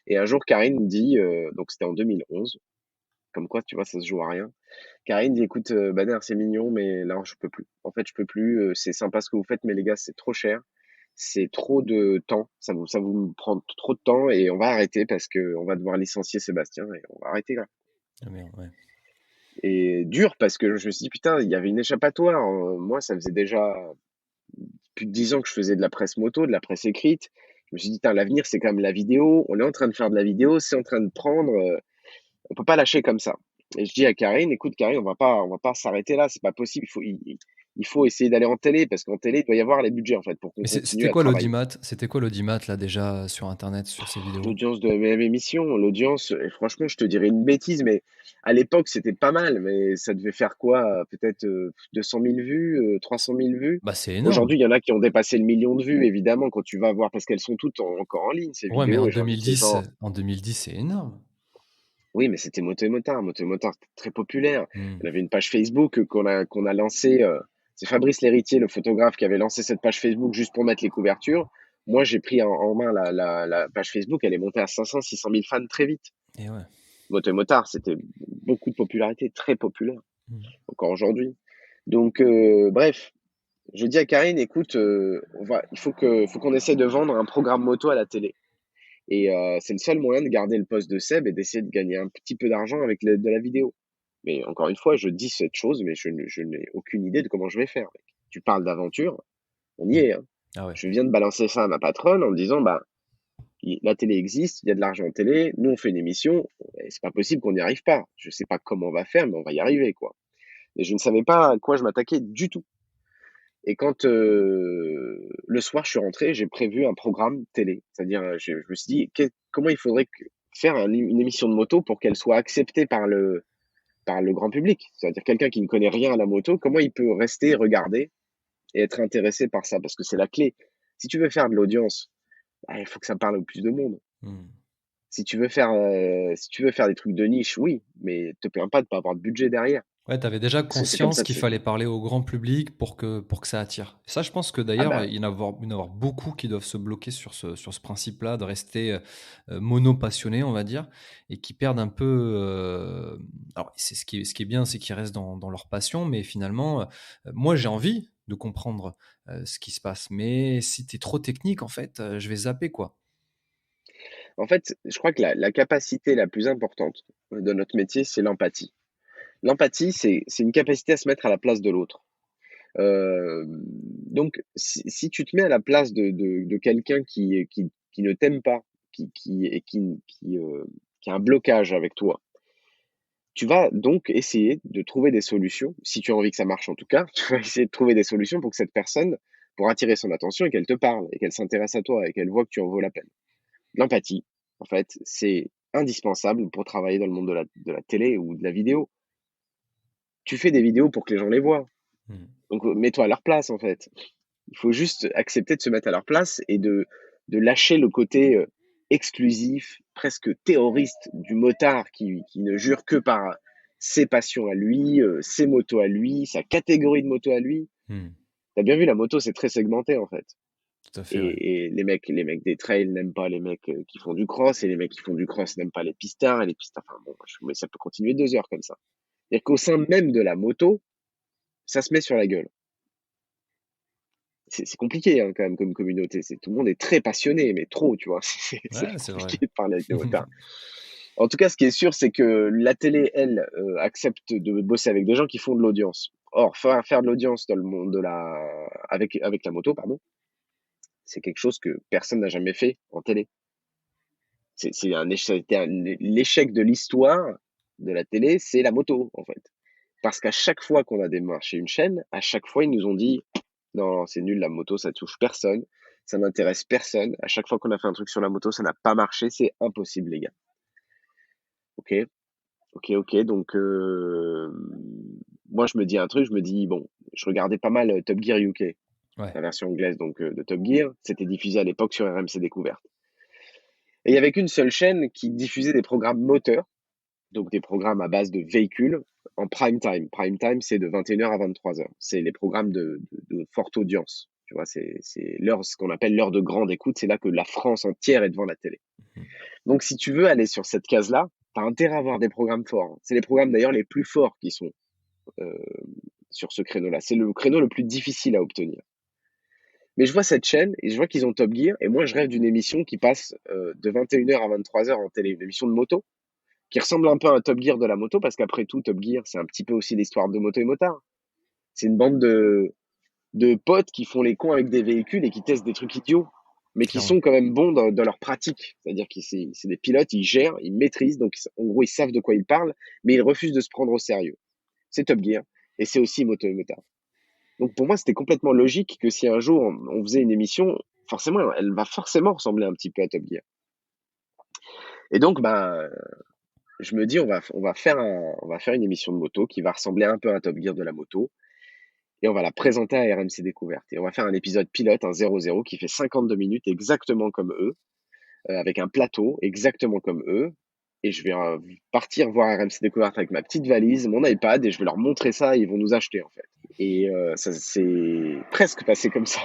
Et un jour, Karine me dit, donc c'était en 2011, comme quoi, tu vois, ça se joue à rien. Karine dit: «Écoute, Bader, c'est mignon, mais là, je peux plus. En fait, je peux plus, c'est sympa ce que vous faites, mais les gars, c'est trop cher. C'est trop de temps. Ça vous prend trop de temps et on va arrêter parce qu'on va devoir licencier Sébastien et on va arrêter là». Ah merde, ouais. Et dur parce que je me suis dit: «Putain, il y avait une échappatoire». Moi, ça faisait déjà plus de 10 ans que je faisais de la presse moto, de la presse écrite. Je me suis dit: «Putain, l'avenir, c'est quand même la vidéo. On est en train de faire de la vidéo, c'est en train de prendre, on peut pas lâcher comme ça». Et je dis à Karine: «Écoute Karine, on va pas s'arrêter là, c'est pas possible. Il faut essayer d'aller en télé parce qu'en télé, il doit y avoir les budgets en fait pour qu'on Mais continue c'était à quoi travailler». l'audimat? C'était quoi l'audimat là déjà sur internet, sur ces vidéos? L'audience de mes émissions, l'audience, et franchement, je te dirais une bêtise, mais à l'époque, c'était pas mal, mais ça devait faire quoi? Peut-être 200 000 vues, 300 000 vues. Bah, c'est énorme. Aujourd'hui, il y en a qui ont dépassé le million de vues, évidemment, quand tu vas voir, parce qu'elles sont toutes encore en ligne, ces Ouais, mais vidéos, et j'invite les gens. en 2010, c'est énorme. Oui, mais c'était Moto et Motard. Moto et Motard, c'était très populaire. Mmh. On avait une page Facebook qu'on a lancée. C'est Fabrice Lhéritier, le photographe, qui avait lancé cette page Facebook juste pour mettre les couvertures. Moi, j'ai pris en main la page Facebook. Elle est montée à 500, 600 000 fans très vite. Et ouais. Moto et Motard, c'était beaucoup de popularité, très populaire, Mmh. encore aujourd'hui. Donc, bref, je dis à Karine, écoute, il faut qu'on essaie de vendre un programme moto à la télé. Et c'est le seul moyen de garder le poste de Seb et d'essayer de gagner un petit peu d'argent avec de la vidéo. Mais encore une fois, je dis cette chose, mais je n'ai aucune idée de comment je vais faire, mec. Tu parles d'aventure, on y Mmh. est, hein. Ah ouais. Je viens de balancer ça à ma patronne en me disant, bah, la télé existe, il y a de l'argent en télé, nous on fait une émission, et c'est pas possible qu'on n'y arrive pas. Je sais pas comment on va faire, mais on va y arriver, quoi. Et je ne savais pas à quoi je m'attaquais du tout. Et quand le soir je suis rentré, j'ai prévu un programme télé. C'est-à-dire, je me suis dit, comment il faudrait faire une émission de moto pour qu'elle soit acceptée par le grand public. C'est-à-dire quelqu'un qui ne connaît rien à la moto, comment il peut rester, regarder et être intéressé par ça? Parce que c'est la clé. Si tu veux faire de l'audience, bah, il faut que ça parle au plus de monde. Mmh. Si tu veux faire des trucs de niche, oui, mais te plains pas de pas avoir de budget derrière. Ouais, tu avais déjà C'est comme conscience ça que qu'il c'est. fallait parler au grand public pour que ça attire. Ça, je pense que Ah d'ailleurs, bah, il y en a beaucoup qui doivent se bloquer sur ce principe-là, de rester, mono-passionné, on va dire, et qui perdent un peu, alors c'est ce qui est bien, c'est qu'ils restent dans leur passion, mais finalement, moi, j'ai envie de comprendre, ce qui se passe, mais si tu es trop technique, en fait, je vais zapper, quoi. en fait, je crois que la capacité la plus importante de notre métier, c'est l'empathie. L'empathie, c'est une capacité à se mettre à la place de l'autre. Donc si tu te mets à la place de quelqu'un qui ne t'aime pas, qui a un blocage avec toi, tu vas donc essayer de trouver des solutions, si tu as envie que ça marche en tout cas, tu vas essayer de trouver des solutions pour que cette personne, pour attirer son attention et qu'elle te parle et qu'elle s'intéresse à toi et qu'elle voit que tu en vaut la peine. L'empathie, en fait, c'est indispensable pour travailler dans le monde de la télé ou de la vidéo. Tu fais des vidéos pour que les gens les voient. Mmh. Donc, mets-toi à leur place, en fait. Il faut juste accepter de se mettre à leur place et de lâcher le côté exclusif, presque terroriste du motard qui ne jure que par ses passions à lui, ses motos à lui, sa catégorie de moto à lui. Mmh. T'as bien vu, la moto, c'est très segmenté, en fait. Tout à fait, ouais. Et les mecs des trails n'aiment pas les mecs qui font du cross, et les mecs qui font du cross n'aiment pas les pistards, et les pistards, enfin bon, mais ça peut continuer 2 heures comme ça. C'est-à-dire qu'au sein même de la moto, ça se met sur la gueule. C'est compliqué, hein, quand même, comme communauté. Tout le monde est très passionné, mais trop, tu vois. C'est Ouais, c'est vrai. compliqué de parler avec des motards. En tout cas, ce qui est sûr, c'est que la télé, elle, accepte de bosser avec des gens qui font de l'audience. Or, faire de l'audience dans le monde avec la moto, pardon, c'est quelque chose que personne n'a jamais fait en télé. C'était l'échec de l'histoire de la télé, c'est la moto, en fait. Parce qu'à chaque fois qu'on a démarché une chaîne, à chaque fois, ils nous ont dit: «Non, c'est nul la moto, ça touche personne, ça n'intéresse personne. À chaque fois qu'on a fait un truc sur la moto, ça n'a pas marché, c'est impossible les gars». OK, OK, donc moi je me dis un truc, je me dis: «Bon», je regardais pas mal, Top Gear UK, Ouais. la version anglaise donc de Top Gear. C'était diffusé à l'époque sur RMC Découverte et il y avait qu'une seule chaîne qui diffusait des programmes moteurs, donc des programmes à base de véhicules en prime time. Prime time, c'est de 21h à 23h. C'est les programmes de forte audience. Tu vois, c'est l'heure, ce qu'on appelle l'heure de grande écoute. C'est là que la France entière est devant la télé. Mmh. Donc, si tu veux aller sur cette case-là, tu as intérêt à avoir des programmes forts, hein. C'est les programmes d'ailleurs les plus forts qui sont euh, sur ce créneau-là. C'est le créneau le plus difficile à obtenir. Mais je vois cette chaîne et je vois qu'ils ont Top Gear et moi je rêve d'une émission qui passe de 21h à 23h en télé, une émission de moto qui ressemble un peu à un Top Gear de la moto, parce qu'après tout, Top Gear, c'est un petit peu aussi l'histoire de moto et motard. C'est une bande de potes qui font les cons avec des véhicules et qui testent des trucs idiots, mais qui Clairement. sont quand même bons dans leur pratique. C'est-à-dire que c'est des pilotes, ils gèrent, ils maîtrisent, donc en gros, ils savent de quoi ils parlent, mais ils refusent de se prendre au sérieux. C'est Top Gear, et c'est aussi moto et motard. Donc pour moi, c'était complètement logique que si un jour on faisait une émission, forcément, elle va forcément ressembler un petit peu à Top Gear. Et donc, ben, je me dis, on va faire une émission de moto qui va ressembler un peu à un Top Gear de la moto et on va la présenter à RMC Découverte. Et on va faire un épisode pilote, un 0-0, qui fait 52 minutes exactement comme eux, avec un plateau exactement comme eux. Et je vais partir voir RMC Découverte avec ma petite valise, mon iPad, et je vais leur montrer ça, et ils vont nous acheter en fait. Et ça c'est presque passé comme ça.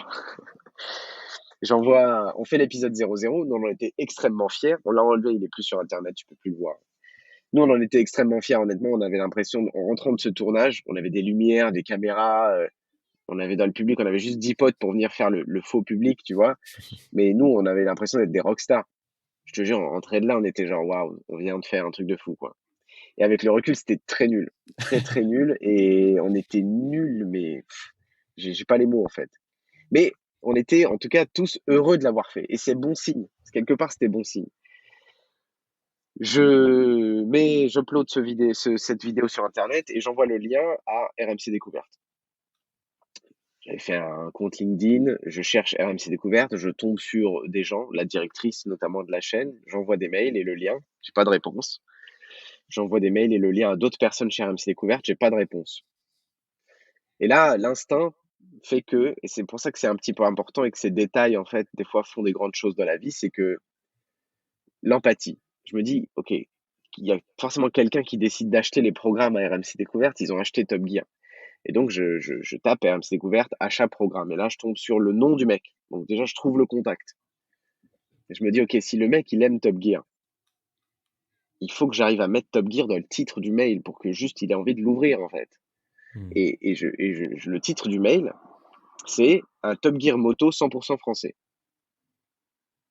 On fait l'épisode 0-0, nous on en était extrêmement fiers. On l'a enlevé, il est plus sur internet, tu peux plus le voir. Nous, on en était extrêmement fiers, honnêtement. On avait l'impression, en rentrant de ce tournage, on avait des lumières, des caméras, on avait dans le public, on avait juste 10 potes pour venir faire le faux public, tu vois. Mais nous, on avait l'impression d'être des rockstars. Je te jure, on rentrait de là, on était genre, waouh, on vient de faire un truc de fou, quoi. Et avec le recul, c'était très nul. Très, très nul. Et on était nuls, mais j'ai pas les mots, en fait. Mais on était, en tout cas, tous heureux de l'avoir fait. Et c'est bon signe. Quelque part, c'était bon signe. J'upload cette vidéo sur Internet et j'envoie le lien à RMC Découverte. J'avais fait un compte LinkedIn, je cherche RMC Découverte, je tombe sur des gens, la directrice notamment de la chaîne, j'envoie des mails et le lien, j'ai pas de réponse. J'envoie des mails et le lien à d'autres personnes chez RMC Découverte, j'ai pas de réponse. Et là, l'instinct fait que, et c'est pour ça que c'est un petit peu important et que ces détails, en fait, des fois font des grandes choses dans la vie, c'est que l'empathie. Je me dis, OK, il y a forcément quelqu'un qui décide d'acheter les programmes à RMC Découverte, ils ont acheté Top Gear. Et donc, je tape RMC Découverte, achat programme. Et là, je tombe sur le nom du mec. Donc, déjà, je trouve le contact. Et je me dis, OK, si le mec, il aime Top Gear, il faut que j'arrive à mettre Top Gear dans le titre du mail pour que juste il ait envie de l'ouvrir, en fait. Mmh. Le titre du mail, c'est un Top Gear moto 100% français.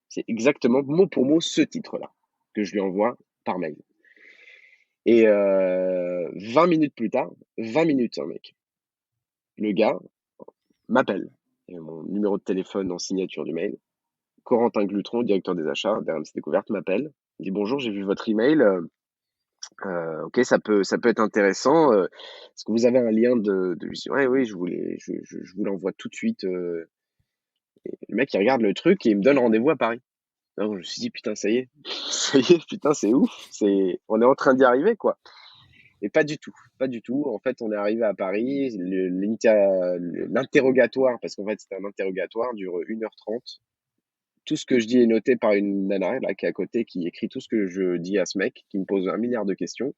C'est exactement mot pour mot ce titre-là que je lui envoie par mail. Et 20 minutes plus tard, 20 minutes, hein, mec, le gars m'appelle. Et mon numéro de téléphone en signature du mail. Corentin Glutron, directeur des achats d'RMC Découverte, m'appelle. Il dit bonjour, j'ai vu votre email. Ok, ça peut être intéressant. Est-ce que vous avez un lien de... Je dis, ouais, oui, je vous l'envoie tout de suite. Et le mec, il regarde le truc et il me donne rendez-vous à Paris. Alors, je me suis dit, putain, ça y est. Ça y est, putain, c'est ouf. On est en train d'y arriver, quoi. Et pas du tout, pas du tout. En fait, on est arrivé à Paris, l'interrogatoire, parce qu'en fait, c'était un interrogatoire, dure 1h30. Tout ce que je dis est noté par une nana, là, qui est à côté, qui écrit tout ce que je dis à ce mec, qui me pose 1 milliard de questions,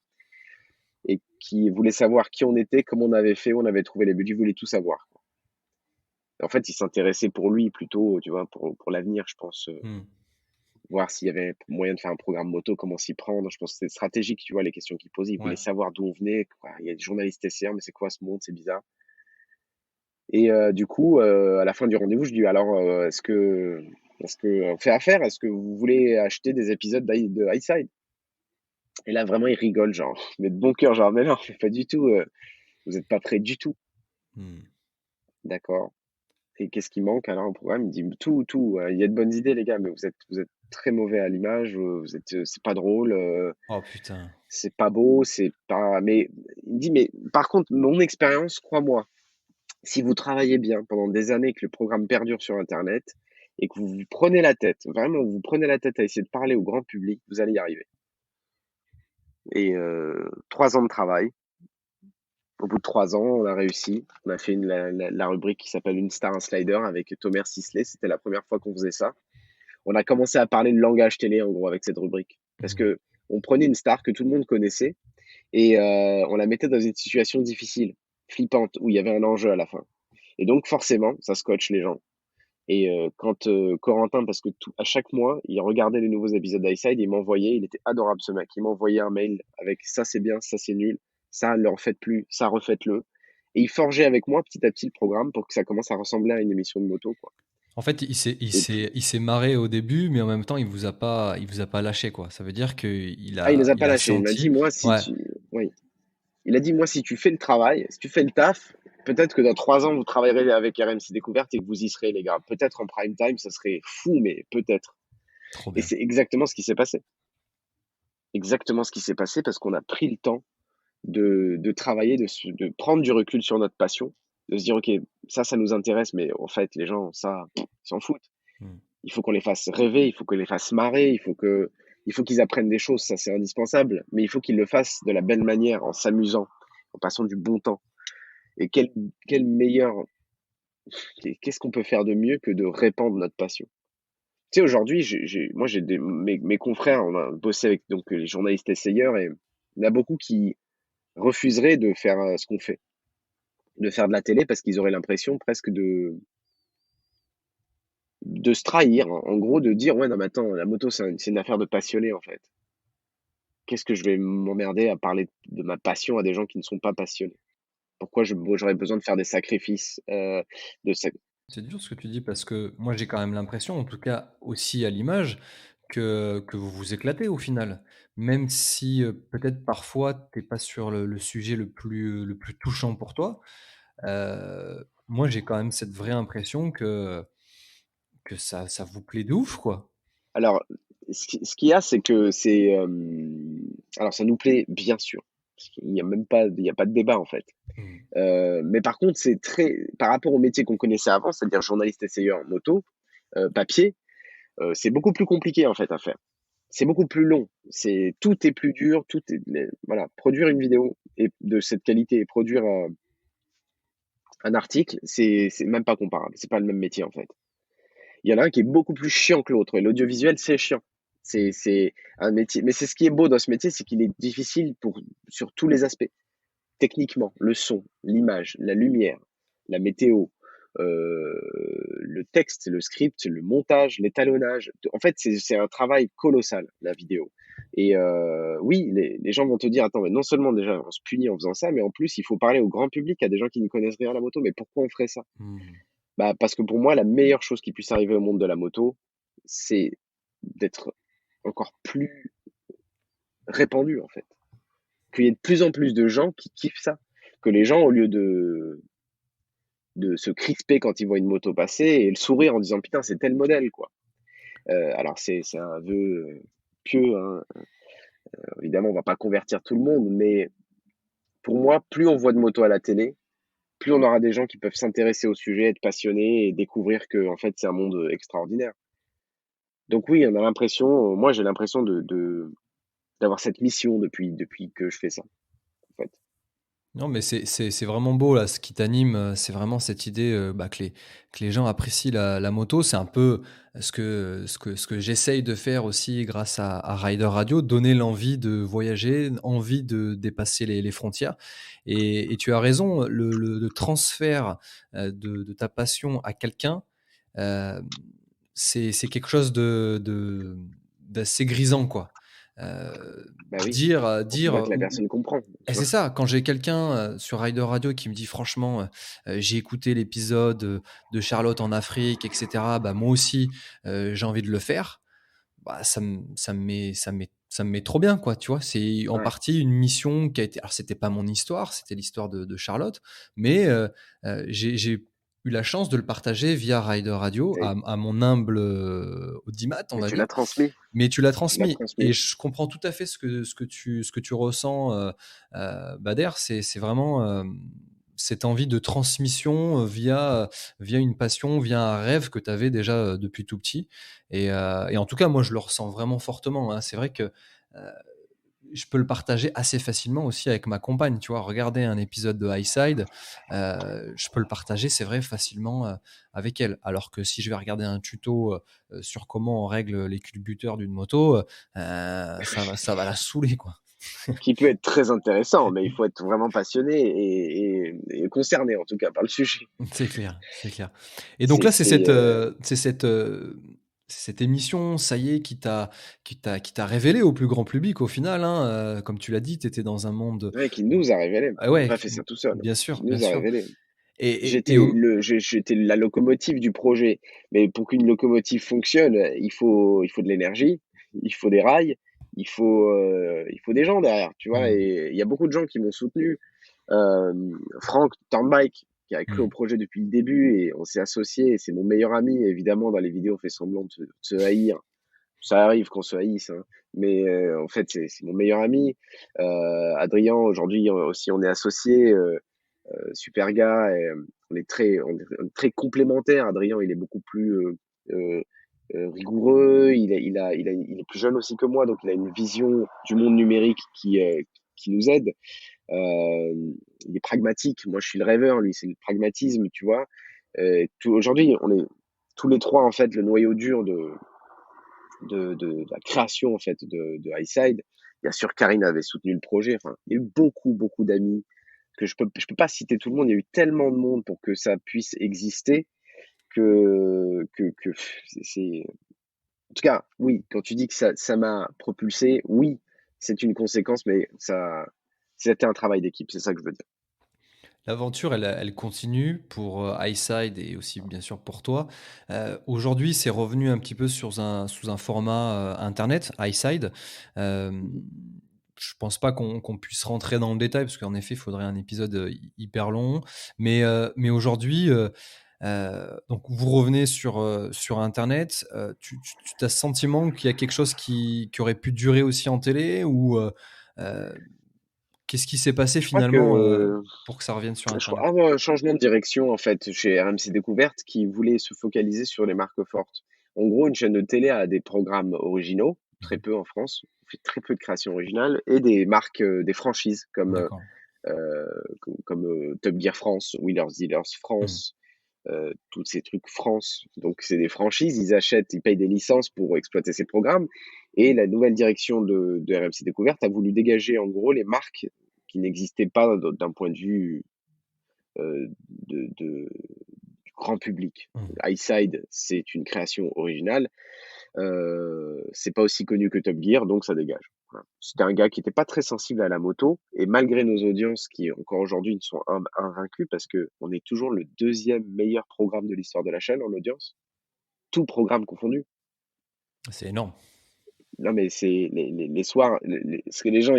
et qui voulait savoir qui on était, comment on avait fait, où on avait trouvé les budgets, il voulait tout savoir. En fait, il s'intéressait pour lui plutôt, tu vois, pour l'avenir, je pense, Mmh. voir s'il y avait moyen de faire un programme moto, comment s'y prendre. Je pense que c'était stratégique, tu vois, les questions qu'il posait. Il voulait Ouais. savoir d'où on venait, quoi. Il y a des journalistes TCR, mais c'est quoi ce monde, c'est bizarre. Et du coup, à la fin du rendez-vous, je dis alors, est-ce que on fait affaire? Est-ce que vous voulez acheter des épisodes de Highside? Et là, vraiment, il rigole, genre, mais de bon cœur, genre, mais non, pas du tout. Vous êtes pas prêt du tout, Mmh. d'accord. Et qu'est-ce qui manque alors au programme? Il me dit tout, tout. Il y a de bonnes idées, les gars, mais vous êtes très mauvais à l'image. Vous êtes, c'est pas drôle. Oh putain. c'est pas beau, c'est pas mais il me dit: «Mais par contre, mon expérience, crois-moi, si vous travaillez bien pendant des années, que le programme perdure sur internet et que vous vous prenez la tête, vraiment vous vous prenez la tête à essayer de parler au grand public, vous allez y arriver» et 3 ans de travail. Au bout de 3 ans, on a réussi. On a fait la rubrique qui s'appelle Une star, un slider avec Thomas Sisley. C'était la première fois qu'on faisait ça. On a commencé à parler de langage télé, en gros, avec cette rubrique. Parce Mmh. que on prenait une star que tout le monde connaissait et on la mettait dans une situation difficile, flippante, où il y avait un enjeu à la fin. Et donc, forcément, ça scotche les gens. Et quand Corentin, parce que à chaque mois, il regardait les nouveaux épisodes d'Ice il m'envoyait, il était adorable ce mec, il m'envoyait un mail avec ça c'est bien, ça c'est nul, ça ne le refaites plus, ça refaites-le. Et il forgeait avec moi petit à petit le programme pour que ça commence à ressembler à une émission de moto, quoi. En fait, il s'est il Et puis, s'est il s'est marré au début, mais en même temps, il vous a pas lâché, quoi. Ça veut dire qu'il ah, il a les a il pas a lâchés. Il m'a dit, senti moi, si ouais, tu, oui, il a dit, moi, si tu fais le travail, si tu fais le taf, peut-être que dans 3 ans, vous travaillerez avec RMC Découverte et que vous y serez, les gars. Peut-être en prime time, ça serait fou, mais peut-être. trop Et bien. c'est exactement ce qui s'est passé. Exactement ce qui s'est passé parce qu'on a pris le temps de travailler, de prendre du recul sur notre passion, de se dire: «OK, ça nous intéresse, mais en fait, les gens, ça, ils s'en foutent». Mmh. Il faut qu'on les fasse rêver, il faut qu'on les fasse marrer, il faut qu'ils apprennent des choses, ça, c'est indispensable, mais il faut qu'ils le fassent de la belle manière, en s'amusant, en passant du bon temps et quel meilleur qu'est-ce qu'on peut faire de mieux que de répandre notre passion? Tu sais, aujourd'hui, j'ai des mes confrères, on a bossé avec donc les journalistes essayeurs et il y en a beaucoup qui refuseraient de faire, ce qu'on fait. De faire de la télé parce qu'ils auraient l'impression presque de se trahir, en gros, de dire: «Ouais, non, mais attends, la moto, c'est une affaire de passionnés, en fait. Qu'est-ce que je vais m'emmerder à parler de ma passion à des gens qui ne sont pas passionnés? Pourquoi j'aurais besoin de faire des sacrifices, de sac» C'est dur ce que tu dis parce que moi, j'ai quand même l'impression, en tout cas aussi à l'image, que vous vous éclatez au final. Même si, peut-être parfois tu es pas sur le sujet le plus touchant pour toi, moi j'ai quand même cette vraie impression que ça vous plaît de ouf, quoi. alors, ce qu'il y a, c'est que alors ça nous plaît, bien sûr. Il y a pas de débat, en fait. Mmh. Mais par contre, c'est très par rapport au métier qu'on connaissait avant, c'est-à-dire journaliste essayeur moto, papier, c'est beaucoup plus compliqué, en fait, à faire. C'est beaucoup plus long, tout est plus dur, tout est les voilà, produire une vidéo et de cette qualité et produire, un article, c'est même pas comparable, c'est pas le même métier, en fait. Il y en a un qui est beaucoup plus chiant que l'autre et l'audiovisuel, c'est chiant. C'est un métier mais c'est ce qui est beau dans ce métier, c'est qu'il est difficile sur tous les aspects. Techniquement, le son, l'image, la lumière, la météo, le texte, le script, le montage, l'étalonnage. En fait, c'est un travail colossal, la vidéo. Et oui, les gens vont te dire: «Attends, mais non seulement déjà on se punit en faisant ça, mais en plus il faut parler au grand public, à des gens qui ne connaissent rien à la moto. Mais pourquoi on ferait ça?» Mmh. Bah, parce que pour moi, la meilleure chose qui puisse arriver au monde de la moto, c'est d'être encore plus répandu, en fait. Qu'il y ait de plus en plus de gens qui kiffent ça. Que les gens, au lieu de se crisper quand ils voient une moto passer et le sourire en disant: «Putain, c'est tel modèle, quoi». Alors c'est un vœu, pieux, hein, évidemment, on va pas convertir tout le monde, mais pour moi, plus on voit de motos à la télé, plus on aura des gens qui peuvent s'intéresser au sujet, être passionnés et découvrir que en fait, c'est un monde, extraordinaire. Donc oui, on a l'impression, moi, j'ai l'impression de d'avoir cette mission depuis que je fais ça, en fait. Non, mais c'est vraiment beau là, ce qui t'anime, c'est vraiment cette idée, bah, que les gens apprécient la moto. C'est un peu ce que j'essaye de faire aussi grâce à Rider Radio, donner l'envie de voyager, envie de dépasser les frontières et tu as raison, le transfert, de ta passion à quelqu'un, hem, c'est quelque chose d'assez grisant, quoi. Bah oui, quand tu vois Dire, que la personne comprend, et tu c'est vois? ça, quand j'ai quelqu'un, sur Rider Radio qui me dit: «Franchement, j'ai écouté l'épisode, de Charlotte en Afrique et cetera, bah, moi aussi, j'ai envie de le faire», bah, ça me met trop bien, quoi, tu vois? C'est en Ouais. partie une mission qui a été alors c'était pas mon histoire, c'était l'histoire de Charlotte, mais j'ai eu la chance de le partager via Rider Radio et à mon humble, audimat, on mais va tu dire. l'as transmis, Mais tu l'as tu l'as transmis et transmis. je comprends tout à fait ce que tu ressens, Bader. C'est vraiment, cette envie de transmission, via une passion, via un rêve que tu avais déjà, depuis tout petit et en tout cas, moi, je le ressens vraiment fortement, hein. C'est vrai que, heu je peux le partager assez facilement aussi avec ma compagne, tu vois? Regarder un épisode de Highside, je peux le partager, c'est vrai, facilement, avec elle. Alors que si je vais regarder un tuto, sur comment on règle les culbuteurs d'une moto, ça va la saouler, quoi. Qui peut être très intéressant, mais il faut être vraiment passionné et concerné en tout cas par le sujet. C'est clair, c'est clair. Et donc C'est là, c'est, c'est cette émission, ça y est, qui t'a révélé au plus grand public au final, hein, comme tu l'as dit, tu étais dans un monde, ouais, qui nous a révélé. ah On n'a ouais, pas fait ça tout seul, bien qui sûr, bien nous a sûr. révélé. Et au J'étais la locomotive du projet, mais pour qu'une locomotive fonctionne, il faut de l'énergie, il faut des rails, il faut des gens derrière, tu vois? mmh, Et il y a beaucoup de gens qui m'ont soutenu. Franck Turnbike, qui a cru au mmh. projet depuis le début et on s'est associés et c'est mon meilleur ami. Évidemment, dans les vidéos, on fait semblant de se haïr. Ça arrive qu'on se haïsse, hein, mais en fait, c'est mon meilleur ami. Adrien, aujourd'hui, aussi, on est associés, super gars et on est très complémentaires. Adrien, il est beaucoup plus, heu rigoureux, il est plus jeune aussi que moi, donc il a une vision du monde numérique qui nous aide. Il est pragmatique. Moi, je suis le rêveur, lui, c'est le pragmatisme, tu vois? Aujourd'hui, on est tous les 3 en fait, le noyau dur de la création, en fait, de Highside. Bien sûr, Karine avait soutenu le projet. Enfin, il y a eu beaucoup, beaucoup d'amis que je peux pas citer tout le monde. Il y a eu tellement de monde pour que ça puisse exister que c'est en tout cas, oui, quand tu dis que ça m'a propulsé, oui, c'est une conséquence, mais c'était un travail d'équipe, c'est ça que je veux dire. L'aventure, elle continue pour, Highside et aussi bien sûr pour toi. Aujourd'hui, c'est revenu un petit peu sous un format, internet, Highside. Hem, je pense pas qu'on puisse rentrer dans le détail parce qu'en effet, il faudrait un épisode, hyper long. Mais aujourd'hui, donc vous revenez sur internet. Tu as ce sentiment qu'il y a quelque chose qui aurait pu durer aussi en télé ou, heu qu'est-ce qui s'est passé Je crois finalement, que pour que ça revienne sur je crois internet? avoir un changement de direction, en fait, chez RMC Découverte qui voulait se focaliser sur les marques fortes. En gros, une chaîne de télé a des programmes originaux, très Mmh. peu en France, on fait très peu de créations originales et des marques, des franchises D'accord. Top Gear France, Wheelers Dealers Mmh. France, tous ces trucs France. Donc c'est des franchises, ils achètent, ils payent des licences pour exploiter ces programmes. Et la nouvelle direction de RMC Découverte a voulu dégager en gros les marques qui n'existaient pas d'un point de vue du grand public. Mmh. Highside, c'est une création originale. C'est pas aussi connu que Top Gear, donc ça dégage. Voilà. C'était un gars qui était pas très sensible à la moto, et malgré nos audiences qui encore aujourd'hui ne sont invaincues, parce que on est toujours le deuxième meilleur programme de l'histoire de la chaîne en audience, tout programme confondu. C'est énorme. Non, mais c'est les soirs, ce que les gens,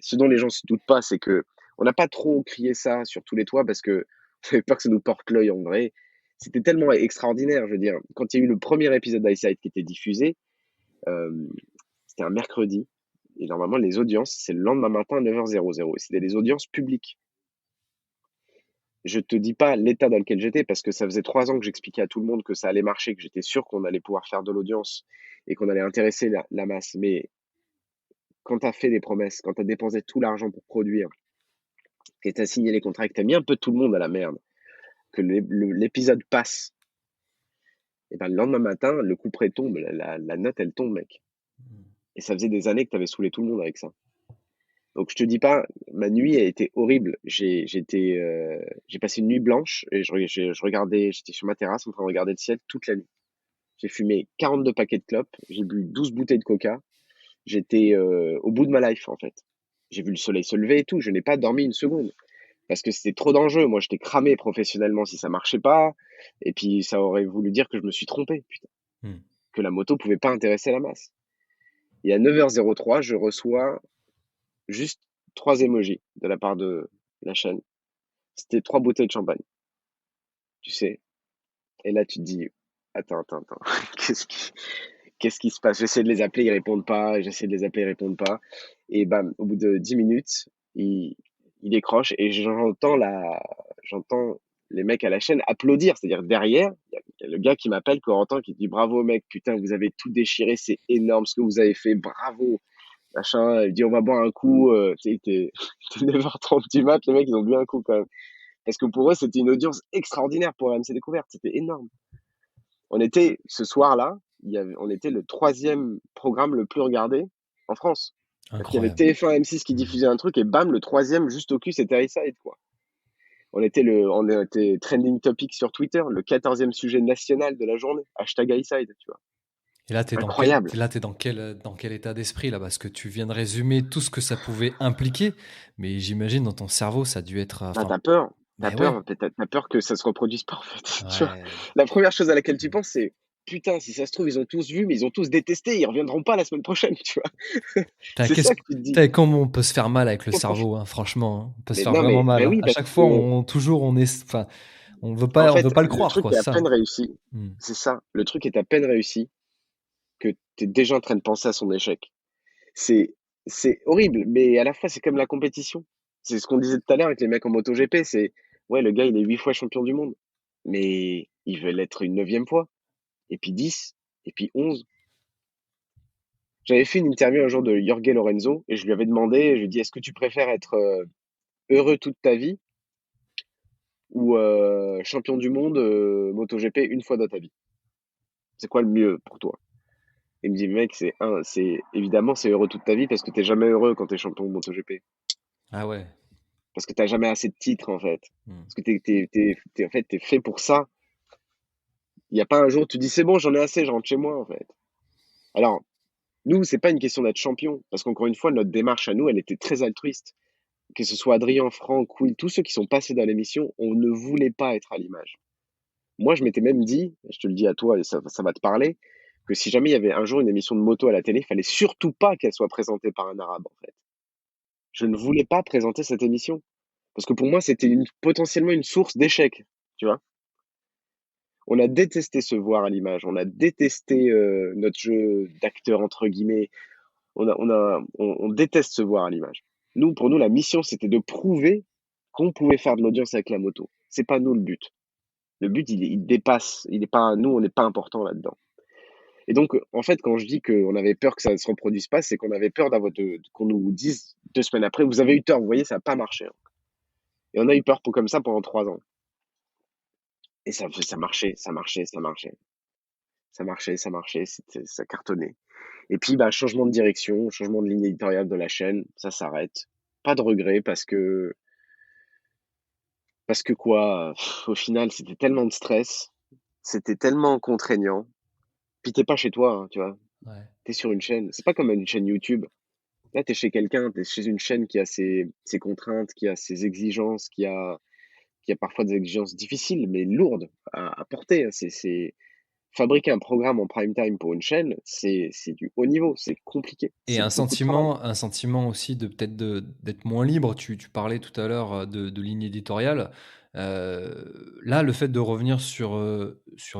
ce dont les gens se doutent pas, c'est que on n'a pas trop crié ça sur tous les toits parce que on avait peur que ça nous porte l'œil en vrai. C'était tellement extraordinaire, je veux dire, quand il y a eu le premier épisode d'Ice qui était diffusé, euh, c'était un mercredi, et normalement les audiences, c'est le lendemain matin à 9h00, et c'était des audiences publiques. Je te dis pas l'état dans lequel j'étais parce que ça faisait 3 ans que j'expliquais à tout le monde que ça allait marcher, que j'étais sûr qu'on allait pouvoir faire de l'audience et qu'on allait intéresser la masse. Mais quand tu as fait des promesses, quand tu as dépensé tout l'argent pour produire, que tu as signé les contrats, que tu as mis un peu tout le monde à la merde, que l'épisode passe, et ben le lendemain matin, le coup près tombe, la note, elle tombe, mec. Et ça faisait des années que tu avais saoulé tout le monde avec ça. Donc je te dis pas, ma nuit a été horrible. J'ai passé une nuit blanche et je regardais, j'étais sur ma terrasse en train de regarder le ciel toute la nuit. J'ai fumé 42 paquets de clopes, j'ai bu 12 bouteilles de coca. J'étais au bout de ma life en fait. J'ai vu le soleil se lever et tout, je n'ai pas dormi une seconde. Parce que c'était trop d'enjeux. Moi, j'étais cramé professionnellement si ça marchait pas. Et puis, ça aurait voulu dire que je me suis trompé, putain, Mmh. que la moto pouvait pas intéresser la masse. Et à 9h03, je reçois juste 3 emojis de la part de la chaîne. C'était 3 bouteilles de champagne. tu sais? Et là, tu te dis: «Attends, attends, attends, qu'est-ce qui qu'est-ce qui se passe?» J'essaie de les appeler, ils répondent pas, j'essaie de les appeler, ils répondent pas et bam, au bout de 10 minutes, ils décrochent et j'entends les mecs à la chaîne applaudir. C'est-à-dire derrière, il y a le gars qui m'appelle, Corentin, qui dit: «Bravo mec, putain, vous avez tout déchiré, c'est énorme ce que vous avez fait, bravo!» machin. Il dit: «On va boire un coup», tu sais, il était 9h30 du mat, les mecs, ils ont bu un coup quand même. Parce que pour eux, c'était une audience extraordinaire pour RMC Découverte, c'était énorme. On était ce soir-là, on était le troisième programme le plus regardé en France. C'est-à-dire qu'il y avait Incroyable. TF1, M6 qui Mmh. diffusait un truc et bam, le troisième juste au cul, c'était Ice Side, quoi. On était trending topic sur Twitter, le 14e sujet national de la journée, hashtag Ice Side, tu vois. Et là, Incroyable. t'es dans quel état d'esprit là? Parce que tu viens de résumer tout ce que ça pouvait impliquer, mais j'imagine dans ton cerveau, ça a dû être, Bah, enfin, t'as peur, t'as mais ouais, peur, t'as peur que ça se reproduise pas, en fait, tu vois. ouais. La première chose à laquelle tu Mmh. penses, c'est: «Putain, si ça se trouve, ils ont tous vu, mais ils ont tous détesté, ils reviendront pas la semaine prochaine», tu vois. Putain, C'est ça que tu te dis. comment on peut se faire mal avec le cerveau, hein, franchement, hein. On peut se Mais faire non, vraiment mais mal, hein. oui, À parce chaque fois, que on est enfin, en on veut fait, pas le le croire, truc quoi, est c'est à ça. peine réussi. Mmh. C'est ça, le truc est à peine réussi que tu es déjà en train de penser à son échec. C'est c'est horrible, mais à la fois, c'est comme la compétition. C'est ce qu'on disait tout à l'heure avec les mecs en MotoGP, c'est: ouais, le gars, il est 8 fois champion du monde, mais il veut l'être une 9e fois, et puis 10, et puis 11. J'avais fait une interview un jour de Jorge Lorenzo et je lui avais demandé, je lui ai dit: «Est-ce que tu préfères être, heureux toute ta vie ou, champion du monde, MotoGP une fois dans ta vie? C'est quoi le mieux pour toi?» Il me dit: «Mec, c'est évidemment, c'est heureux toute ta vie parce que tu jamais heureux quand tu es champion de MotoGP. Ah ouais. Parce que tu jamais assez de titres, en fait. Mmh. Parce que tu en fait, tu fait pour ça. Il y a pas un jour où tu dis: «C'est bon, j'en ai assez, je rentre chez moi», en fait. Alors, nous, c'est pas une question d'être champion parce qu'encore une fois, notre démarche à nous, elle était très altruiste. Que ce soit Adrien, Franck, Will, tous ceux qui sont passés dans l'émission, on ne voulait pas être à l'image. Moi, je m'étais même dit, je te le dis à toi et ça va te parler, que si jamais il y avait un jour une émission de moto à la télé, il fallait surtout pas qu'elle soit présentée par un arabe, en fait. Je ne voulais pas présenter cette émission parce que pour moi, c'était potentiellement une source d'échec, tu vois? On a détesté se voir à l'image, on a détesté, notre jeu d'acteur entre guillemets, on déteste se voir à l'image. Nous, pour nous, la mission, c'était de prouver qu'on pouvait faire de l'audience avec la moto. C'est pas nous le but. Le but, il dépasse, il est pas nous, on n'est pas important là-dedans. Et donc, en fait, quand je dis qu'on avait peur que ça ne se reproduise pas, c'est qu'on avait peur qu'on nous dise 2 semaines après: «Vous avez eu tort, vous voyez, ça a pas marché, hein». Et on a eu peur pour comme ça pendant 3 ans et ça marchait, ça marchait, ça marchait. Ça marchait, ça marchait, ça cartonnait. Et puis, bah, changement de direction, changement de ligne éditoriale de la chaîne, ça s'arrête. Pas de regret parce que quoi? Au final, c'était tellement de stress, c'était tellement contraignant. Puis tu pas chez toi, hein, tu vois? Ouais. Tu sur une chaîne. C'est pas comme une chaîne YouTube. Là, tu es chez quelqu'un, tu es chez une chaîne qui a ses contraintes, qui a ses exigences, qui a parfois des exigences difficiles, mais lourdes à porter, hein. C'est fabriquer un programme en prime time pour une chaîne, c'est du haut niveau, c'est compliqué, Et c'est beaucoup de travail. un sentiment aussi de peut-être d'être moins libre. Tu parlais tout à l'heure, de ligne éditoriale. Là, le fait de revenir sur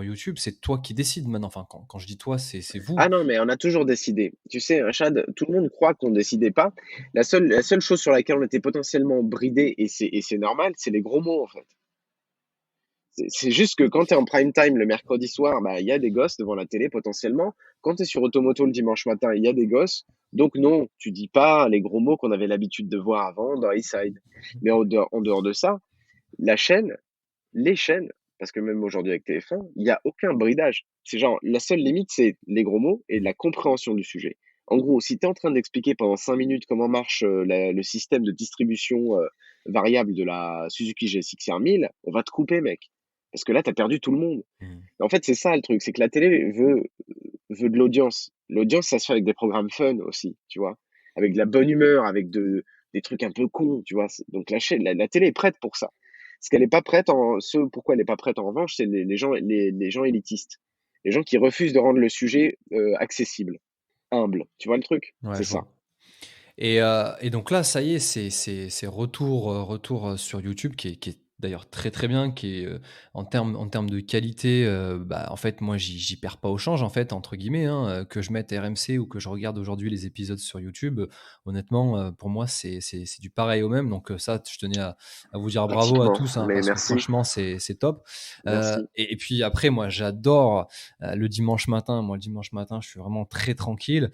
YouTube, c'est toi qui décides maintenant. Enfin, quand je dis toi, c'est vous. Ah non, mais on a toujours décidé. Tu sais, un Chad, tout le monde croit qu'on décidait pas. La seule chose sur laquelle on était potentiellement bridé et c'est normal, c'est les gros mots, en fait. C'est juste que quand tu es en prime time le mercredi soir, bah, il y a des gosses devant la télé potentiellement. Quand tu es sur Automoto le dimanche matin, il y a des gosses. Donc non, tu dis pas les gros mots qu'on avait l'habitude de voir avant dans Eastside. Mais en dehors de ça, la chaîne, les chaînes, parce que même aujourd'hui avec TF1, il y a aucun bridage. C'est genre, la seule limite, c'est les gros mots et Mmh. la compréhension du sujet. En gros, si tu es en train d'expliquer pendant 5 minutes comment marche, le système de distribution, variable de la Suzuki GSX-R 1000, on va te couper, mec. Parce que là, tu as perdu tout le monde. Mmh. En fait, c'est ça le truc, c'est que la télé veut de l'audience. L'audience, ça se fait avec des programmes fun aussi, tu vois? Avec de la bonne humeur, avec des trucs un peu cons, tu vois? Donc la télé est prête pour ça. Ce qu'elle est pas prête pourquoi elle est pas prête en revanche, c'est les gens élitistes. Les gens qui refusent de rendre le sujet, accessible, humble. Tu vois le truc? Ouais, C'est je ça. vois. Et donc là, ça y est, c'est retour, sur YouTube qui est d'ailleurs très, très bien, qui est, en termes de qualité, bah, en fait, moi, j'y perds pas au change, en fait, entre guillemets, hein, que je mette RMC ou que je regarde aujourd'hui les épisodes sur YouTube, honnêtement, pour moi, c'est du pareil au même, donc ça, je tenais à vous dire bravo à Pratiquement, tous, hein, mais parce que merci, franchement, c'est top. merci. Et puis après, moi, j'adore, le dimanche matin. Moi, le dimanche matin, je suis vraiment très tranquille.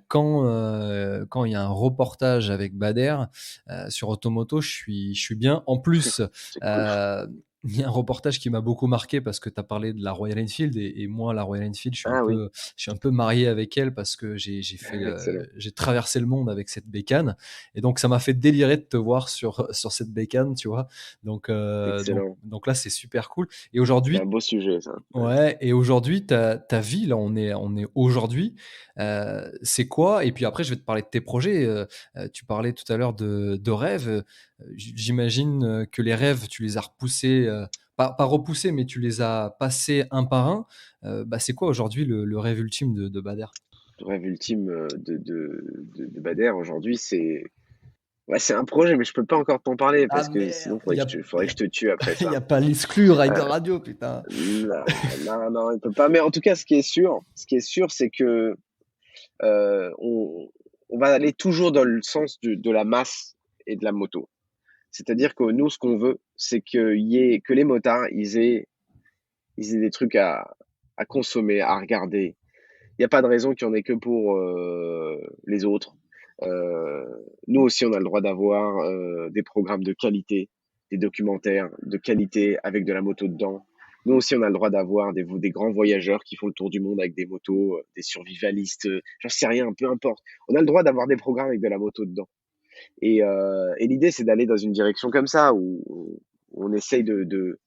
Quand il y a un reportage avec Bader, sur Automoto, je suis bien. En plus, C'est cool. heu, il y a un reportage qui m'a beaucoup marqué parce que tu as parlé de la Royal Enfield et moi, la Royal Enfield, Ah oui, je suis un peu marié avec elle parce que excellent, j'ai traversé le monde avec cette bécane et donc ça m'a fait délirer de te voir sur cette bécane, tu vois? excellent. Donc là, c'est super cool et C'est un aujourd'hui beau sujet ça, ouais. ouais et aujourd'hui, ta vie, là, on est aujourd'hui, c'est quoi? Et puis après, je vais te parler de tes projets, tu parlais tout à l'heure de rêves, j'imagine, que les rêves, tu les as repoussés, pas repoussés, mais tu les as passés un par un. Bah, c'est quoi aujourd'hui le rêve ultime de Bader? Le rêve ultime, de Bader aujourd'hui, c'est ouais, c'est un projet, mais je peux pas encore t'en parler Ah parce que sinon merde! Il y a faudrait il que y a je te tue après il y ça. a pas l'exclu Rider Heu, Radio, putain! non, non, non, il peut pas. Mais en tout cas, ce qui est sûr, c'est que, on va aller toujours dans le sens de la masse et de la moto. C'est-à-dire que nous, ce qu'on veut, c'est que les motards, ils aient des trucs à consommer, à regarder. Il y a pas de raison qu'il y en ait que pour, les autres. Heu, Nous aussi, on a le droit d'avoir, des programmes de qualité, des documentaires de qualité avec de la moto dedans. Nous aussi, on a le droit d'avoir des grands voyageurs qui font le tour du monde avec des motos, des survivalistes, j'en sais rien, peu importe. On a le droit d'avoir des programmes avec de la moto dedans et l'idée, c'est d'aller dans une direction comme ça où on essaye de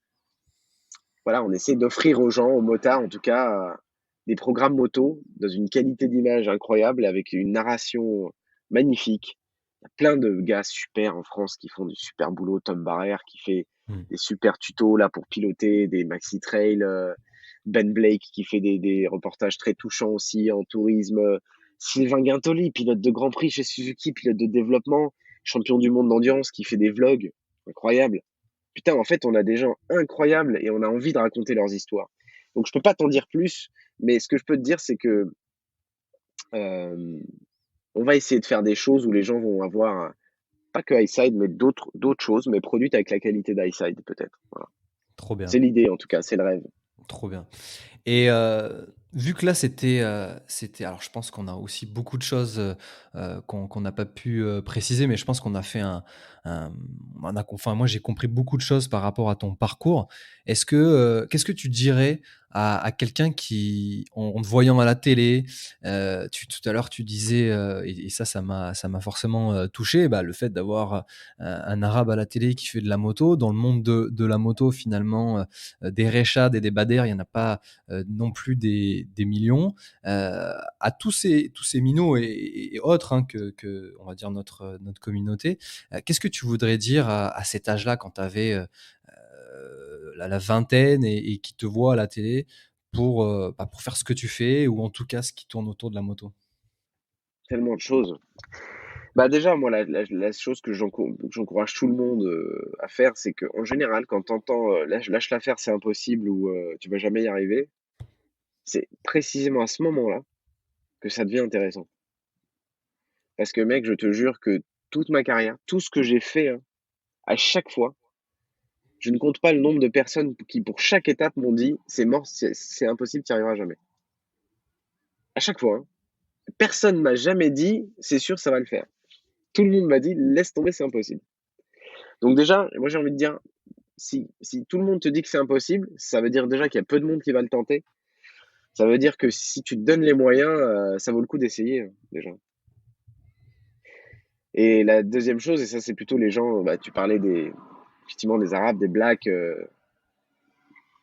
voilà, on essaie d'offrir aux gens, aux motards en tout cas, des programmes moto dans une qualité d'image incroyable avec une narration magnifique. Il y a plein de gars super en France qui font du super boulot. Tom Barrère qui fait Mmh. des super tutos là pour piloter des maxi trails, Ben Blake qui fait des reportages très touchants aussi en tourisme, Sylvain Guintoli, pilote de Grand Prix chez Suzuki, pilote de développement, champion du monde d'endurance qui fait des vlogs incroyables. Putain, en fait, on a des gens incroyables et on a envie de raconter leurs histoires. Donc je peux pas t'en dire plus, mais ce que je peux te dire, c'est que, hem, on va essayer de faire des choses où les gens vont avoir, pas que iSide, mais d'autres choses, mais produites avec la qualité d'iSide peut-être, voilà. Trop bien, C'est l'idée en tout cas, c'est le rêve. trop bien. Et vu que là, c'était alors je pense qu'on a aussi beaucoup de choses, qu'on n'a pas pu, préciser, mais je pense qu'on a fait un on a enfin, moi, j'ai compris beaucoup de choses par rapport à ton parcours. Qu'est-ce que tu dirais à quelqu'un qui, en te voyant à la télé, tout à l'heure, tu disais, et ça m'a forcément, touché, bah, le fait d'avoir, un arabe à la télé qui fait de la moto. Dans le monde de la moto, finalement, des Rechad et des Bader, il y en a pas non plus des millions. À tous ces minots et autres, hein, que on va dire notre communauté, qu'est-ce que tu voudrais dire à cet âge-là quand tu avais la vingtaine et qui te voient à la télé pour faire ce que tu fais ou en tout cas ce qui tourne autour de la moto? Tellement de choses. Bah, déjà, moi, la chose que j'encourage tout le monde, à faire, c'est qu'en général, quand tu entends, «Lâche l'affaire, c'est impossible» ou, «Tu vas jamais y arriver», c'est précisément à ce moment-là que ça devient intéressant. Parce que mec, je te jure que toute ma carrière, tout ce que j'ai fait, hein, à chaque fois, je ne compte pas le nombre de personnes qui, pour chaque étape, m'ont dit: «C'est mort, c'est impossible, tu y arriveras jamais». À chaque fois, hein. Personne m'a jamais dit: «C'est sûr, ça va le faire». Tout le monde m'a dit: «Laisse tomber, c'est impossible». Donc déjà, moi, j'ai envie de dire, si tout le monde te dit que c'est impossible, ça veut dire déjà qu'il y a peu de monde qui va le tenter. Ça veut dire que si tu te donnes les moyens, ça vaut le coup d'essayer, déjà. Et la deuxième chose, et ça, c'est plutôt les gens, bah, tu parlais effectivement des Arabes, des Blacks.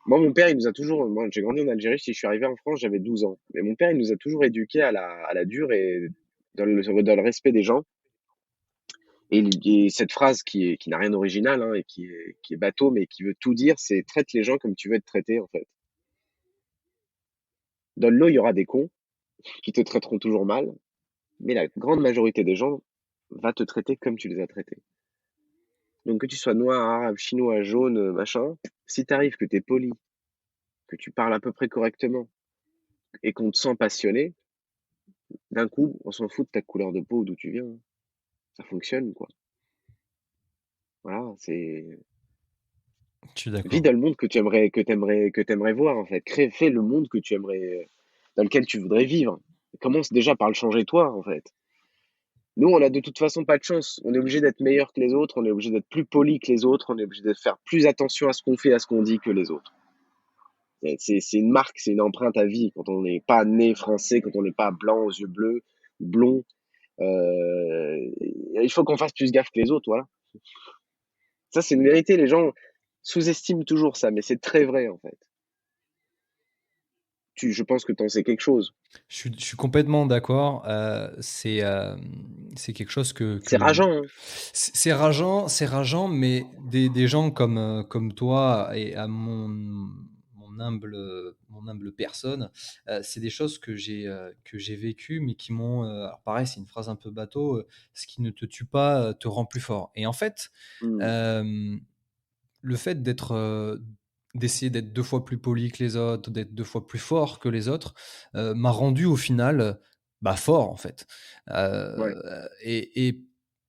Moi, mon père, il nous a toujours. Moi, j'ai grandi en Algérie. Si je suis arrivé en France, j'avais 12 ans. Mais mon père, il nous a toujours éduqués à la dure et dans le respect des gens. Et cette phrase qui n'a rien d'original, hein, et qui est bateau, mais qui veut tout dire, c'est traite les gens comme tu veux être traité, en fait. Dans le lot, il y aura des cons qui te traiteront toujours mal, mais la grande majorité des gens va te traiter comme tu les as traités. Donc que tu sois noir, arabe, chinois, jaune, machin, si tu arrives, que tu es poli, que tu parles à peu près correctement et qu'on te sent passionné, d'un coup, on s'en fout de ta couleur de peau ou d'où tu viens, hein. Ça fonctionne, quoi. Voilà, c'est Je suis vis d'accord. dans le monde que tu aimerais voir, en fait. Fais le monde que tu aimerais, dans lequel tu voudrais vivre. Commence déjà par le changer toi, en fait. Nous, on a de toute façon pas de chance. On est obligé d'être meilleur que les autres, on est obligé d'être plus poli que les autres, on est obligé de faire plus attention à ce qu'on fait, à ce qu'on dit que les autres. C'est une marque, c'est une empreinte à vie quand on n'est pas né français, quand on n'est pas blanc aux yeux bleus, blond. Il faut qu'on fasse plus gaffe que les autres, voilà. Ça, c'est une vérité. Les gens sous-estiment toujours ça, mais c'est très vrai en fait. Je pense que tu en sais quelque chose. Je suis complètement d'accord. C'est quelque chose C'est rageant, hein. c'est rageant, mais des gens comme toi et à mon humble personne, c'est des choses que j'ai vécues, mais qui m'ont. Alors pareil, c'est une phrase un peu bateau. Ce qui ne te tue pas te rend plus fort. Et en fait, Mm. euh, le fait d'essayer d'être 2 fois plus poli que les autres, d'être 2 fois plus fort que les autres, m'a rendu au final, bah, fort en fait. Ouais, Et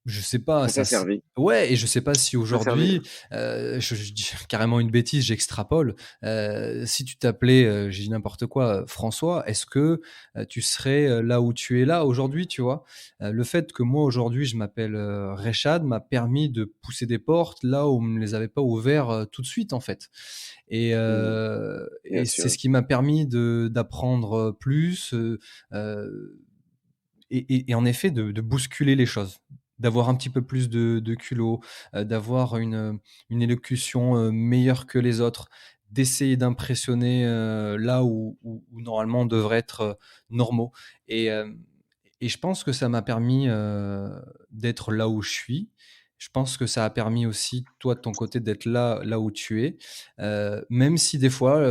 je sais pas, ça t'a ça s servi. ouais et je sais pas si Ça t'a servi. aujourd'hui, je dis carrément une bêtise, j'extrapole, si tu t'appelais, je dis n'importe quoi, François, est-ce que, tu serais, là où tu es là aujourd'hui, tu vois? Le fait que moi aujourd'hui je m'appelle Rechad m'a permis de pousser des portes là où on me les avait pas ouvertes tout de suite en fait. Mm. Bien Et c'est sûr. ce qui m'a permis d'apprendre plus et en effet de bousculer les choses, d'avoir un petit peu plus de culot, d'avoir une élocution meilleure que les autres, d'essayer d'impressionner là où normalement on devrait être normaux. Et, euh, et je pense que ça m'a permis d'être là où je suis. Je pense que ça a permis aussi, toi, de ton côté, d'être là où tu es. Même si des fois,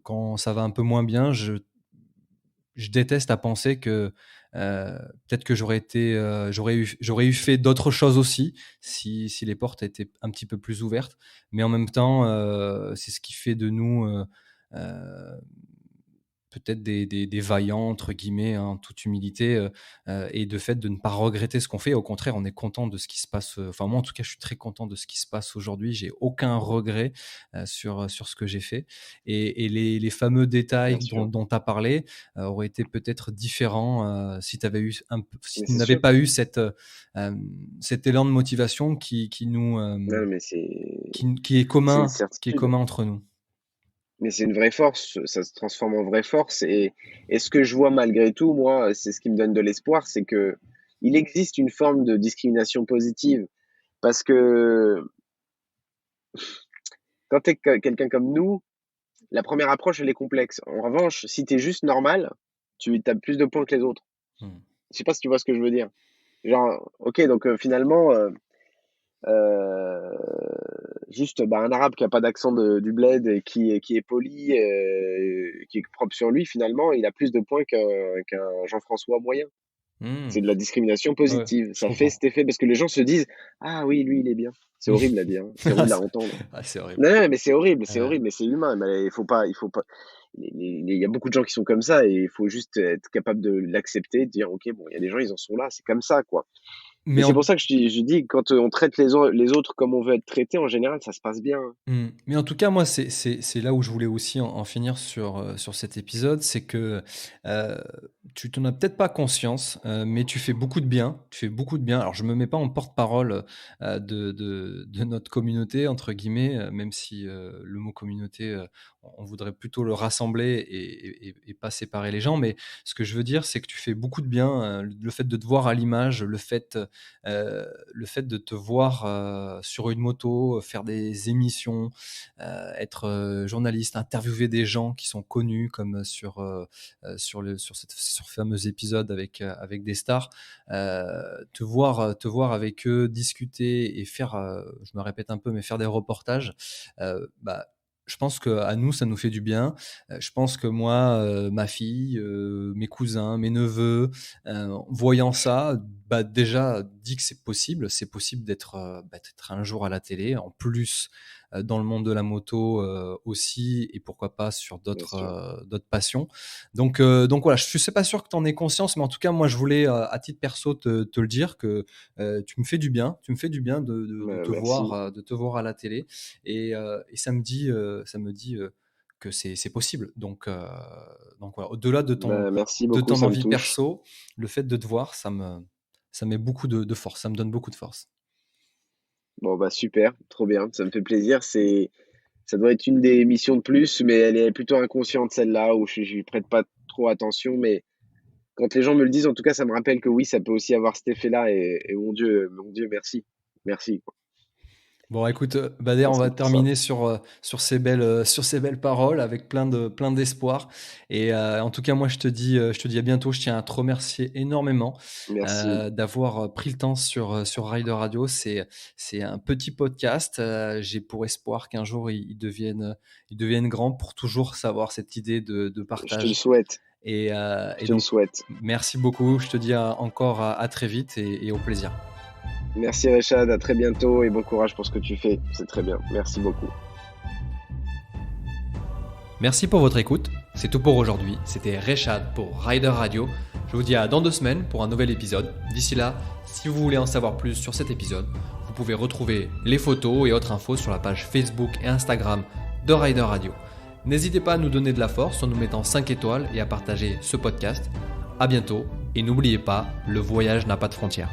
quand ça va un peu moins bien, je déteste à penser que peut-être que j'aurais eu fait d'autres choses aussi si les portes étaient un petit peu plus ouvertes. Mais en même temps, c'est ce qui fait de nous euh, peut-être des vaillants, entre guillemets, hein, en toute humilité, et de fait de ne pas regretter ce qu'on fait. Au contraire, on est content de ce qui se passe. Enfin, moi, en tout cas, je suis très content de ce qui se passe aujourd'hui. J'ai aucun regret sur ce que j'ai fait. Et les fameux détails Bien sûr. dont tu as parlé auraient été peut-être différents si tu avais eu si Mais tu c'est n'avais sûr. pas eu euh, cet élan de motivation Non, mais c'est une qui est certitude. commun entre nous. Mais c'est une vraie force, ça se transforme en vraie force et ce que je vois malgré tout, moi, c'est ce qui me donne de l'espoir, c'est que il existe une forme de discrimination positive parce que quand tu es quelqu'un comme nous, la première approche, elle est complexe. En revanche, si tu es juste normal, tu as plus de points que les autres. Hmm. Je sais pas si tu vois ce que je veux dire? Genre, OK, donc finalement, Heu, juste, bah, un arabe qui a pas d'accent du bled et qui est poli, qui est propre sur lui, finalement, il a plus de points qu'un Jean-François moyen. Hmm. C'est de la discrimination Ouais, positive. je Ça fait comprends. cet effet parce que les gens se disent: «Ah oui, lui, il est bien». C'est horrible à dire, hein, c'est Ah, horrible à entendre. c'est horrible. Non, non, mais c'est Ouais. horrible, mais c'est humain, mais il faut pas il y a beaucoup de gens qui sont comme ça et il faut juste être capable de l'accepter, de dire: «OK, bon, il y a des gens, ils en sont là, c'est comme ça, quoi». Mais Mais c'est en, pour ça que je dis quand, on traite les autres comme on veut être traité, en général, ça se passe bien, hein. Mais en tout cas, moi, c'est là où je voulais aussi en finir sur cet épisode, c'est que euh, tu t'en as peut-être pas conscience, mais tu fais beaucoup de bien. Tu fais beaucoup de bien. Alors, je me mets pas en porte-parole de notre communauté, entre guillemets, même si le mot communauté, on voudrait plutôt le rassembler et pas séparer les gens. Mais ce que je veux dire, c'est que tu fais beaucoup de bien. Le fait de te voir à l'image, le fait de te voir sur une moto, faire des émissions, être journaliste, interviewer des gens qui sont connus, comme sur ce fameux épisode avec des stars, te voir avec eux, discuter et faire, je me répète un peu, mais faire des reportages, bah, je pense qu'à nous, ça nous fait du bien. Je pense que moi, ma fille, mes cousins, mes neveux, voyant ça, bah, déjà dit que c'est possible. C'est possible d'être un jour à la télé. En plus, dans le monde de la moto aussi, et pourquoi pas sur bien sûr. d'autres passions. Donc voilà, je suis pas sûr que tu en aies conscience, mais en tout cas, moi, je voulais, à titre perso, te le dire que tu me fais du bien. Tu me fais du bien Merci. de te voir à la télé. Et ça me dit que c'est possible. Donc voilà, au-delà Merci de beaucoup, ton ça me envie touche. perso, le fait de te voir, ça met beaucoup de force, ça me donne beaucoup de force. Bon, bah, super, trop bien, ça me fait plaisir. Ça doit être une des missions de plus, mais elle est plutôt inconsciente celle-là, où je j'y prête pas trop attention, mais quand les gens me le disent, en tout cas, ça me rappelle que oui, ça peut aussi avoir cet effet-là et mon Dieu, merci. Merci, quoi. Bon, écoute, Bader, on Merci va pour ça. terminer sur ces belles paroles avec plein d'espoir. Et en tout cas, moi, je te dis à bientôt. Je tiens à te remercier énormément Merci. d'avoir pris le temps sur Rider Radio. C'est un petit podcast. J'ai pour espoir qu'un jour, il devienne grand pour toujours savoir cette idée de Je te le partage. souhaite, je Et te le donc, souhaite. merci beaucoup. Je te dis encore à très vite et au plaisir. Merci Rechad, à très bientôt et bon courage pour ce que tu fais. C'est très bien. Merci beaucoup. Merci pour votre écoute. C'est tout pour aujourd'hui. C'était Rechad pour Rider Radio. Je vous dis à dans 2 semaines pour un nouvel épisode. D'ici là, si vous voulez en savoir plus sur cet épisode, vous pouvez retrouver les photos et autres infos sur la page Facebook et Instagram de Rider Radio. N'hésitez pas à nous donner de la force en nous mettant 5 étoiles et à partager ce podcast. À bientôt et n'oubliez pas, le voyage n'a pas de frontières.